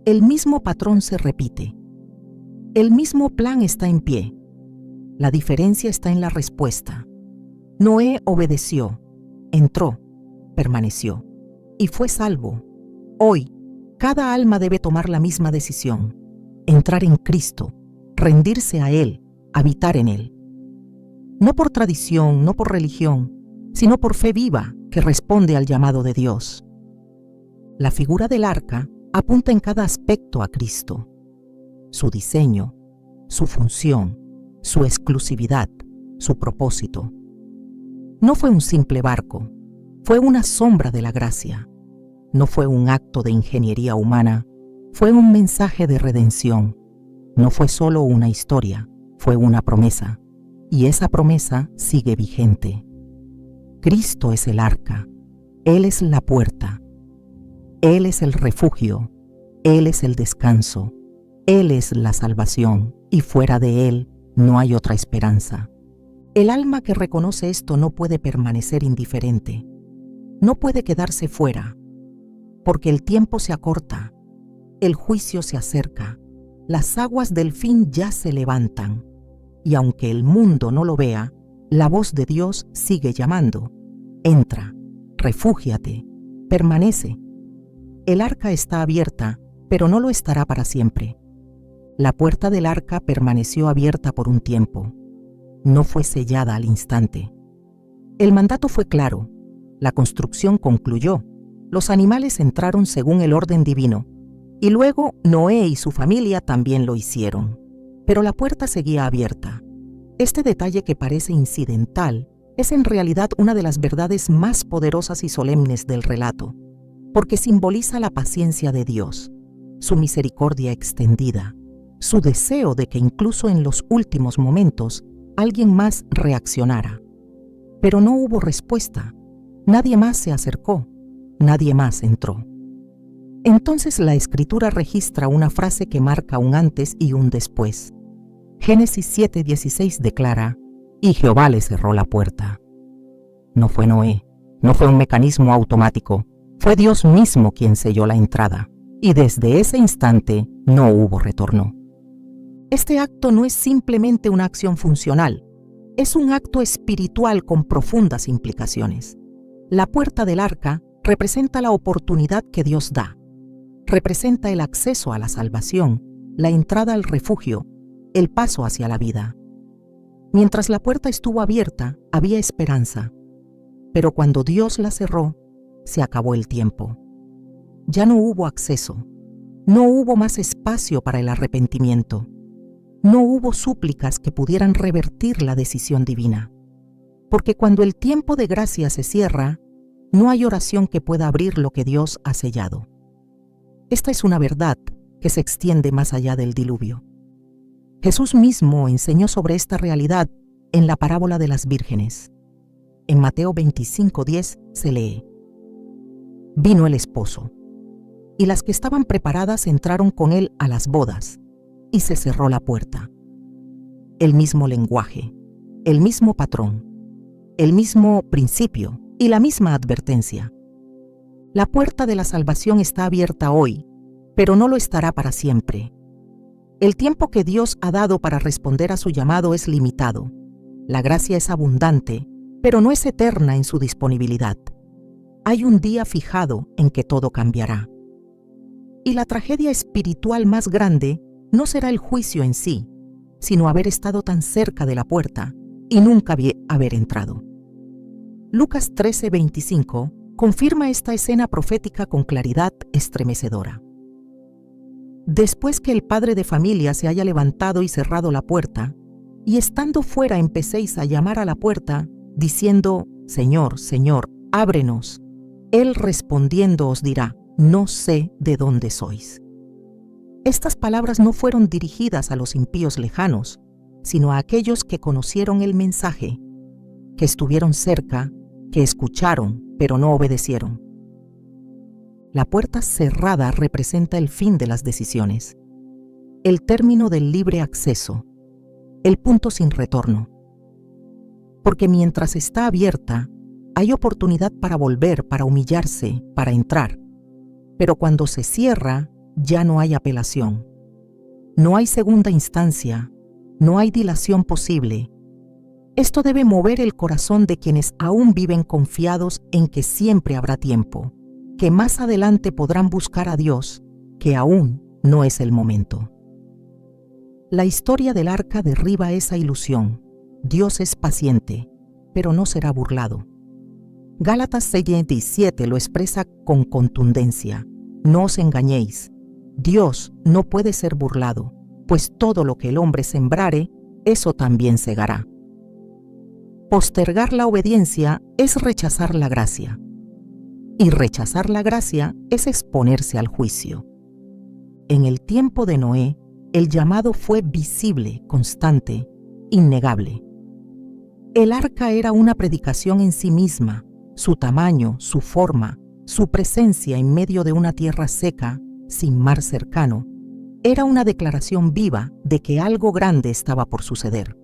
El mismo patrón se repite. El mismo plan está en pie. La diferencia está en la respuesta. Noé obedeció, entró, permaneció y fue salvo. Hoy, cada alma debe tomar la misma decisión: entrar en Cristo, rendirse a Él, habitar en Él. No por tradición, no por religión, sino por fe viva que responde al llamado de Dios. La figura del arca apunta en cada aspecto a Cristo: su diseño, su función, su exclusividad, su propósito. No fue un simple barco, fue una sombra de la gracia. No fue un acto de ingeniería humana, fue un mensaje de redención. No fue solo una historia, fue una promesa. Y esa promesa sigue vigente. Cristo es el arca, Él es la puerta, Él es el refugio, Él es el descanso, Él es la salvación, y fuera de Él no hay otra esperanza. El alma que reconoce esto no puede permanecer indiferente, no puede quedarse fuera, porque el tiempo se acorta, el juicio se acerca, las aguas del fin ya se levantan, y aunque el mundo no lo vea, la voz de Dios sigue llamando: entra, refúgiate, permanece. El arca está abierta, pero no lo estará para siempre. La puerta del arca permaneció abierta por un tiempo. No fue sellada al instante. El mandato fue claro, la construcción concluyó, los animales entraron según el orden divino, y luego Noé y su familia también lo hicieron. Pero la puerta seguía abierta. Este detalle que parece incidental es en realidad una de las verdades más poderosas y solemnes del relato, porque simboliza la paciencia de Dios, su misericordia extendida, su deseo de que incluso en los últimos momentos alguien más reaccionara. Pero no hubo respuesta, nadie más se acercó, nadie más entró. Entonces la Escritura registra una frase que marca un antes y un después. Génesis 7:16 declara: y Jehová le cerró la puerta. No fue Noé, no fue un mecanismo automático, fue Dios mismo quien selló la entrada, y desde ese instante no hubo retorno. Este acto no es simplemente una acción funcional, es un acto espiritual con profundas implicaciones. La puerta del arca representa la oportunidad que Dios da, representa el acceso a la salvación, la entrada al refugio, el paso hacia la vida. Mientras la puerta estuvo abierta, había esperanza, pero cuando Dios la cerró, se acabó el tiempo. Ya no hubo acceso, no hubo más espacio para el arrepentimiento, no hubo súplicas que pudieran revertir la decisión divina, porque cuando el tiempo de gracia se cierra, no hay oración que pueda abrir lo que Dios ha sellado. Esta es una verdad que se extiende más allá del diluvio. Jesús mismo enseñó sobre esta realidad en la parábola de las vírgenes. En Mateo 25:10 se lee: vino el esposo, y las que estaban preparadas entraron con él a las bodas, y se cerró la puerta. El mismo lenguaje, el mismo patrón, el mismo principio y la misma advertencia. La puerta de la salvación está abierta hoy, pero no lo estará para siempre. El tiempo que Dios ha dado para responder a su llamado es limitado. La gracia es abundante, pero no es eterna en su disponibilidad. Hay un día fijado en que todo cambiará. Y la tragedia espiritual más grande no será el juicio en sí, sino haber estado tan cerca de la puerta y nunca haber entrado. Lucas 13:25 confirma esta escena profética con claridad estremecedora. Después que el padre de familia se haya levantado y cerrado la puerta, y estando fuera empecéis a llamar a la puerta, diciendo: Señor, Señor, ábrenos. Él respondiendo os dirá: no sé de dónde sois. Estas palabras no fueron dirigidas a los impíos lejanos, sino a aquellos que conocieron el mensaje, que estuvieron cerca, que escucharon, pero no obedecieron. La puerta cerrada representa el fin de las decisiones, el término del libre acceso, el punto sin retorno. Porque mientras está abierta, hay oportunidad para volver, para humillarse, para entrar. Pero cuando se cierra, ya no hay apelación. No hay segunda instancia, no hay dilación posible. Esto debe mover el corazón de quienes aún viven confiados en que siempre habrá tiempo, que más adelante podrán buscar a Dios, que aún no es el momento. La historia del arca derriba esa ilusión. Dios es paciente, pero no será burlado. Gálatas 6:17 lo expresa con contundencia: no os engañéis, Dios no puede ser burlado, pues todo lo que el hombre sembrare, eso también segará. Postergar la obediencia es rechazar la gracia, y rechazar la gracia es exponerse al juicio. En el tiempo de Noé, el llamado fue visible, constante, innegable. El arca era una predicación en sí misma, su tamaño, su forma, su presencia en medio de una tierra seca, sin mar cercano, era una declaración viva de que algo grande estaba por suceder.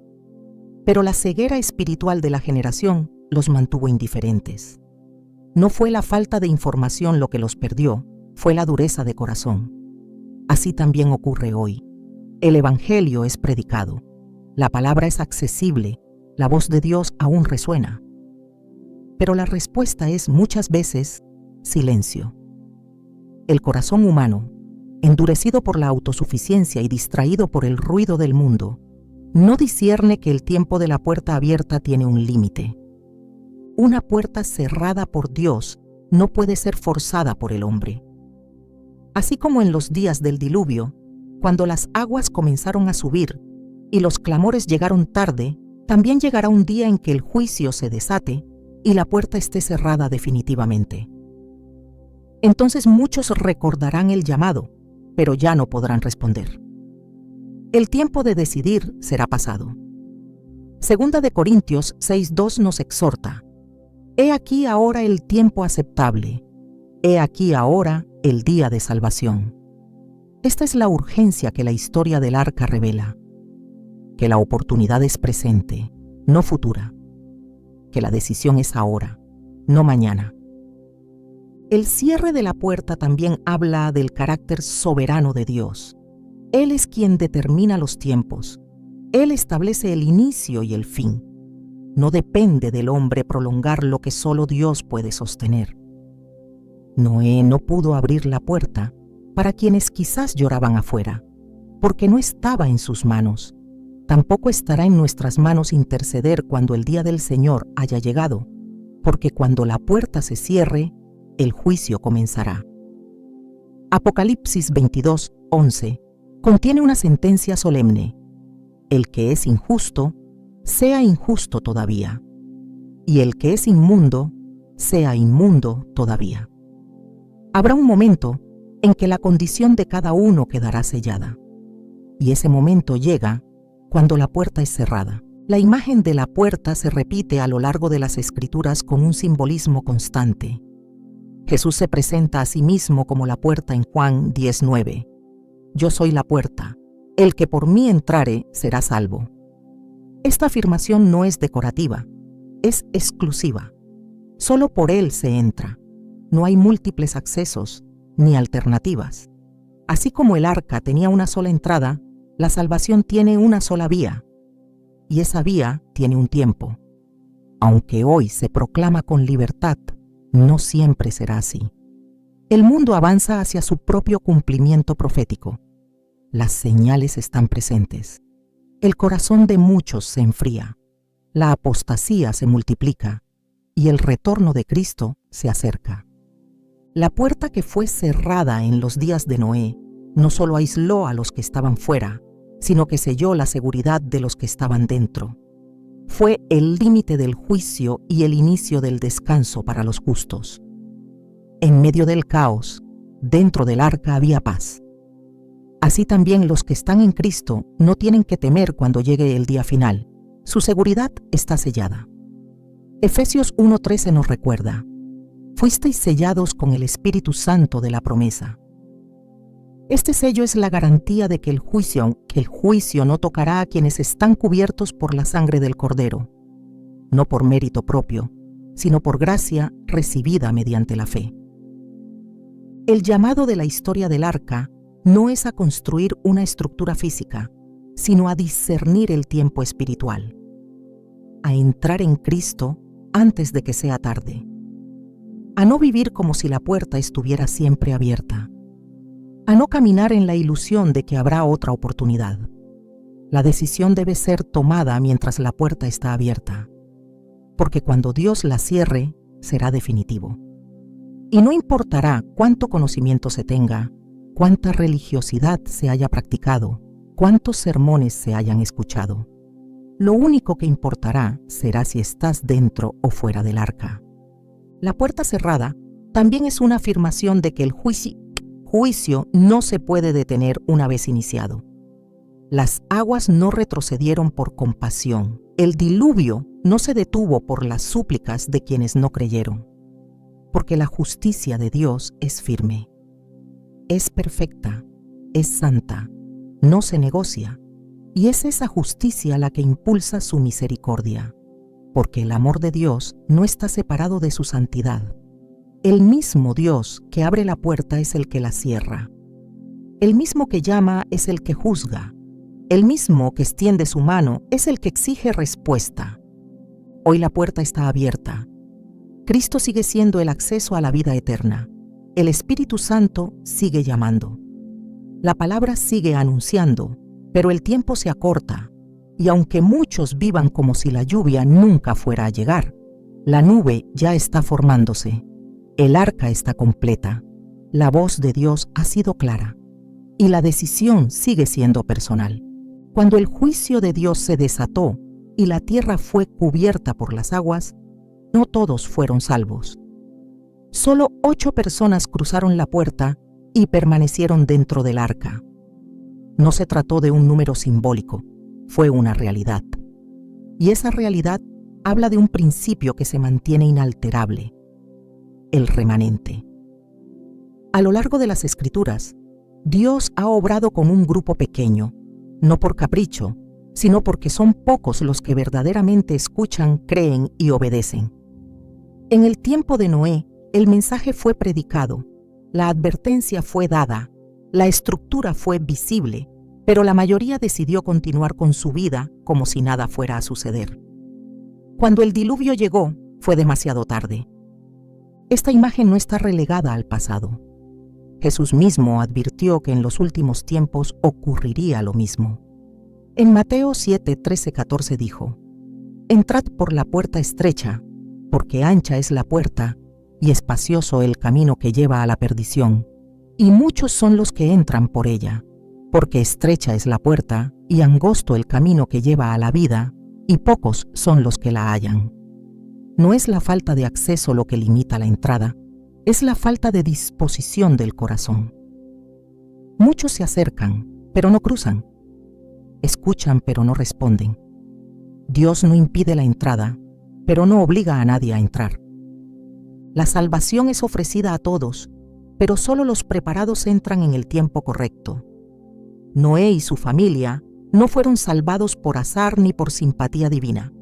Pero la ceguera espiritual de la generación los mantuvo indiferentes. No fue la falta de información lo que los perdió, fue la dureza de corazón. Así también ocurre hoy. El Evangelio es predicado, la palabra es accesible, la voz de Dios aún resuena. Pero la respuesta es muchas veces silencio. El corazón humano, endurecido por la autosuficiencia y distraído por el ruido del mundo, no discierne que el tiempo de la puerta abierta tiene un límite. una puerta cerrada por Dios no puede ser forzada por el hombre. Así como en los días del diluvio, cuando las aguas comenzaron a subir y los clamores llegaron tarde, también llegará un día en que el juicio se desate y la puerta esté cerrada definitivamente. Entonces muchos recordarán el llamado, pero ya no podrán responder. El tiempo de decidir será pasado. Segunda de Corintios 6:2 nos exhorta: He aquí ahora el tiempo aceptable, he aquí ahora el día de salvación. Esta es la urgencia que la historia del arca revela, que la oportunidad es presente, no futura, que la decisión es ahora, no mañana. El cierre de la puerta también habla del carácter soberano de Dios. Él es quien determina los tiempos. Él establece el inicio y el fin. No depende del hombre prolongar lo que solo Dios puede sostener. Noé no pudo abrir la puerta para quienes quizás lloraban afuera, porque no estaba en sus manos. Tampoco estará en nuestras manos interceder cuando el día del Señor haya llegado, porque cuando la puerta se cierre, el juicio comenzará. Apocalipsis 22:11 contiene una sentencia solemne: el que es injusto, sea injusto todavía, y el que es inmundo, sea inmundo todavía. Habrá un momento en que la condición de cada uno quedará sellada, y ese momento llega cuando la puerta es cerrada. La imagen de la puerta se repite a lo largo de las Escrituras con un simbolismo constante. Jesús se presenta a sí mismo como la puerta en Juan 10:9. Yo soy la puerta, el que por mí entrare será salvo. Esta afirmación no es decorativa, es exclusiva. Solo por él se entra. No hay múltiples accesos ni alternativas. Así como el arca tenía una sola entrada, la salvación tiene una sola vía, y esa vía tiene un tiempo. Aunque hoy se proclama con libertad, no siempre será así. El mundo avanza hacia su propio cumplimiento profético. Las señales están presentes. El corazón de muchos se enfría, la apostasía se multiplica y el retorno de Cristo se acerca. La puerta que fue cerrada en los días de Noé no solo aisló a los que estaban fuera, sino que selló la seguridad de los que estaban dentro. Fue el límite del juicio y el inicio del descanso para los justos. En medio del caos, dentro del arca había paz. Así también los que están en Cristo no tienen que temer cuando llegue el día final. Su seguridad está sellada. Efesios 1:13 nos recuerda: fuisteis sellados con el Espíritu Santo de la promesa. Este sello es la garantía de que el juicio no tocará a quienes están cubiertos por la sangre del Cordero, no por mérito propio, sino por gracia recibida mediante la fe. El llamado de la historia del arca no es a construir una estructura física, sino a discernir el tiempo espiritual, a entrar en Cristo antes de que sea tarde, a no vivir como si la puerta estuviera siempre abierta, a no caminar en la ilusión de que habrá otra oportunidad. La decisión debe ser tomada mientras la puerta está abierta, porque cuando Dios la cierre, será definitivo. Y no importará cuánto conocimiento se tenga, cuánta religiosidad se haya practicado, cuántos sermones se hayan escuchado. Lo único que importará será si estás dentro o fuera del arca. La puerta cerrada también es una afirmación de que el juicio no se puede detener una vez iniciado. Las aguas no retrocedieron por compasión. El diluvio no se detuvo por las súplicas de quienes no creyeron, porque la justicia de Dios es firme. Es perfecta, es santa, no se negocia, y es esa justicia la que impulsa su misericordia, porque el amor de Dios no está separado de su santidad. El mismo Dios que abre la puerta es el que la cierra. El mismo que llama es el que juzga. El mismo que extiende su mano es el que exige respuesta. Hoy la puerta está abierta. Cristo sigue siendo el acceso a la vida eterna. El Espíritu Santo sigue llamando. La palabra sigue anunciando, pero el tiempo se acorta, y aunque muchos vivan como si la lluvia nunca fuera a llegar, La nube ya está formándose. El arca está completa. La voz de Dios ha sido clara. Y la decisión sigue siendo personal. Cuando el juicio de Dios se desató y la tierra fue cubierta por las aguas, no todos fueron salvos. Solo 8 personas cruzaron la puerta y permanecieron dentro del arca. No se trató de un número simbólico, fue una realidad. Y esa realidad habla de un principio que se mantiene inalterable: el remanente. A lo largo de las Escrituras, Dios ha obrado con un grupo pequeño, no por capricho, sino porque son pocos los que verdaderamente escuchan, creen y obedecen. En el tiempo de Noé, el mensaje fue predicado, la advertencia fue dada, la estructura fue visible, pero la mayoría decidió continuar con su vida como si nada fuera a suceder. Cuando el diluvio llegó, fue demasiado tarde. Esta imagen no está relegada al pasado. Jesús mismo advirtió que en los últimos tiempos ocurriría lo mismo. En Mateo 7, 13, 14 dijo: «Entrad por la puerta estrecha, porque ancha es la puerta y espacioso el camino que lleva a la perdición, y muchos son los que entran por ella, porque estrecha es la puerta y angosto el camino que lleva a la vida, y pocos son los que la hallan». No es la falta de acceso lo que limita la entrada, es la falta de disposición del corazón. Muchos se acercan, pero no cruzan. Escuchan, pero no responden. Dios no impide la entrada, pero no obliga a nadie a entrar. La salvación es ofrecida a todos, pero solo los preparados entran en el tiempo correcto. Noé y su familia no fueron salvados por azar ni por simpatía divina,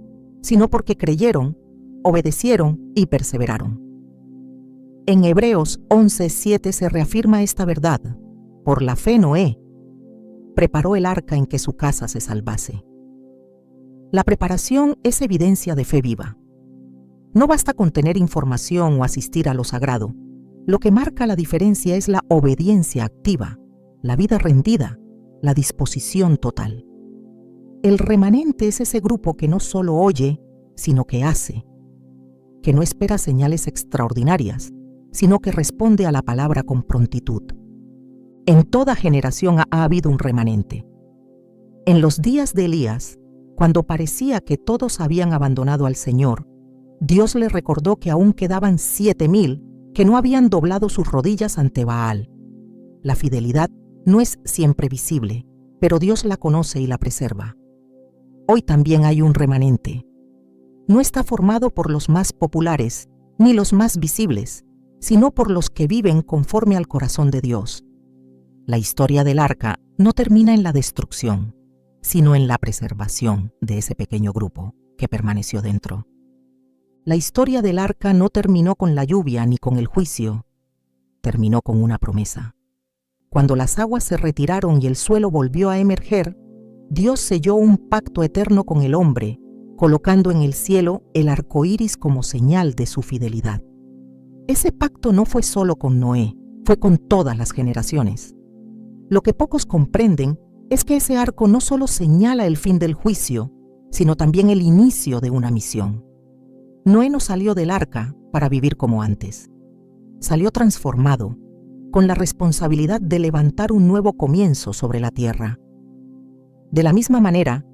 sino porque creyeron, obedecieron y perseveraron. En Hebreos 11:7 se reafirma esta verdad: por la fe Noé preparó el arca en que su casa se salvase. La preparación es evidencia de fe viva. No basta con tener información o asistir a lo sagrado. Lo que marca la diferencia es la obediencia activa, la vida rendida, la disposición total. El remanente es ese grupo que no solo oye, sino que hace, que no espera señales extraordinarias, sino que responde a la palabra con prontitud. En toda generación ha habido un remanente. En los días de Elías, cuando parecía que todos habían abandonado al Señor, Dios le recordó que aún quedaban 7,000 que no habían doblado sus rodillas ante Baal. La fidelidad no es siempre visible, pero Dios la conoce y la preserva. Hoy también hay un remanente. No está formado por los más populares ni los más visibles, sino por los que viven conforme al corazón de Dios. La historia del arca no termina en la destrucción, sino en la preservación de ese pequeño grupo que permaneció dentro. La historia del arca no terminó con la lluvia ni con el juicio, terminó con una promesa. Cuando las aguas se retiraron y el suelo volvió a emerger, Dios selló un pacto eterno con el hombre, colocando en el cielo el arco iris como señal de su fidelidad. Ese pacto no fue solo con Noé, fue con todas las generaciones. Lo que pocos comprenden es que ese arco no solo señala el fin del juicio, sino también el inicio de una misión. Noé no salió del arca para vivir como antes. Salió transformado, con la responsabilidad de levantar un nuevo comienzo sobre la tierra. De la misma manera,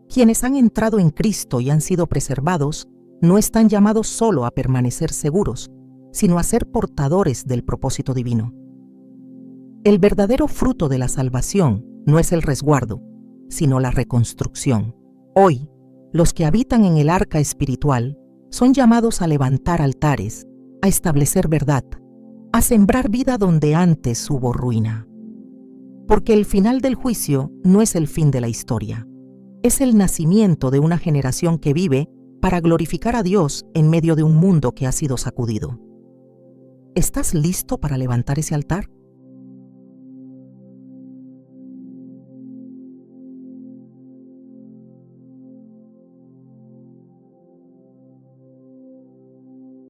quienes han entrado en Cristo y han sido preservados, no están llamados solo a permanecer seguros, sino a ser portadores del propósito divino. El verdadero fruto de la salvación no es el resguardo, sino la reconstrucción. Hoy, los que habitan en el arca espiritual son llamados a levantar altares, a establecer verdad, a sembrar vida donde antes hubo ruina. Porque el final del juicio no es el fin de la historia. Es el nacimiento de una generación que vive para glorificar a Dios en medio de un mundo que ha sido sacudido. ¿Estás listo para levantar ese altar?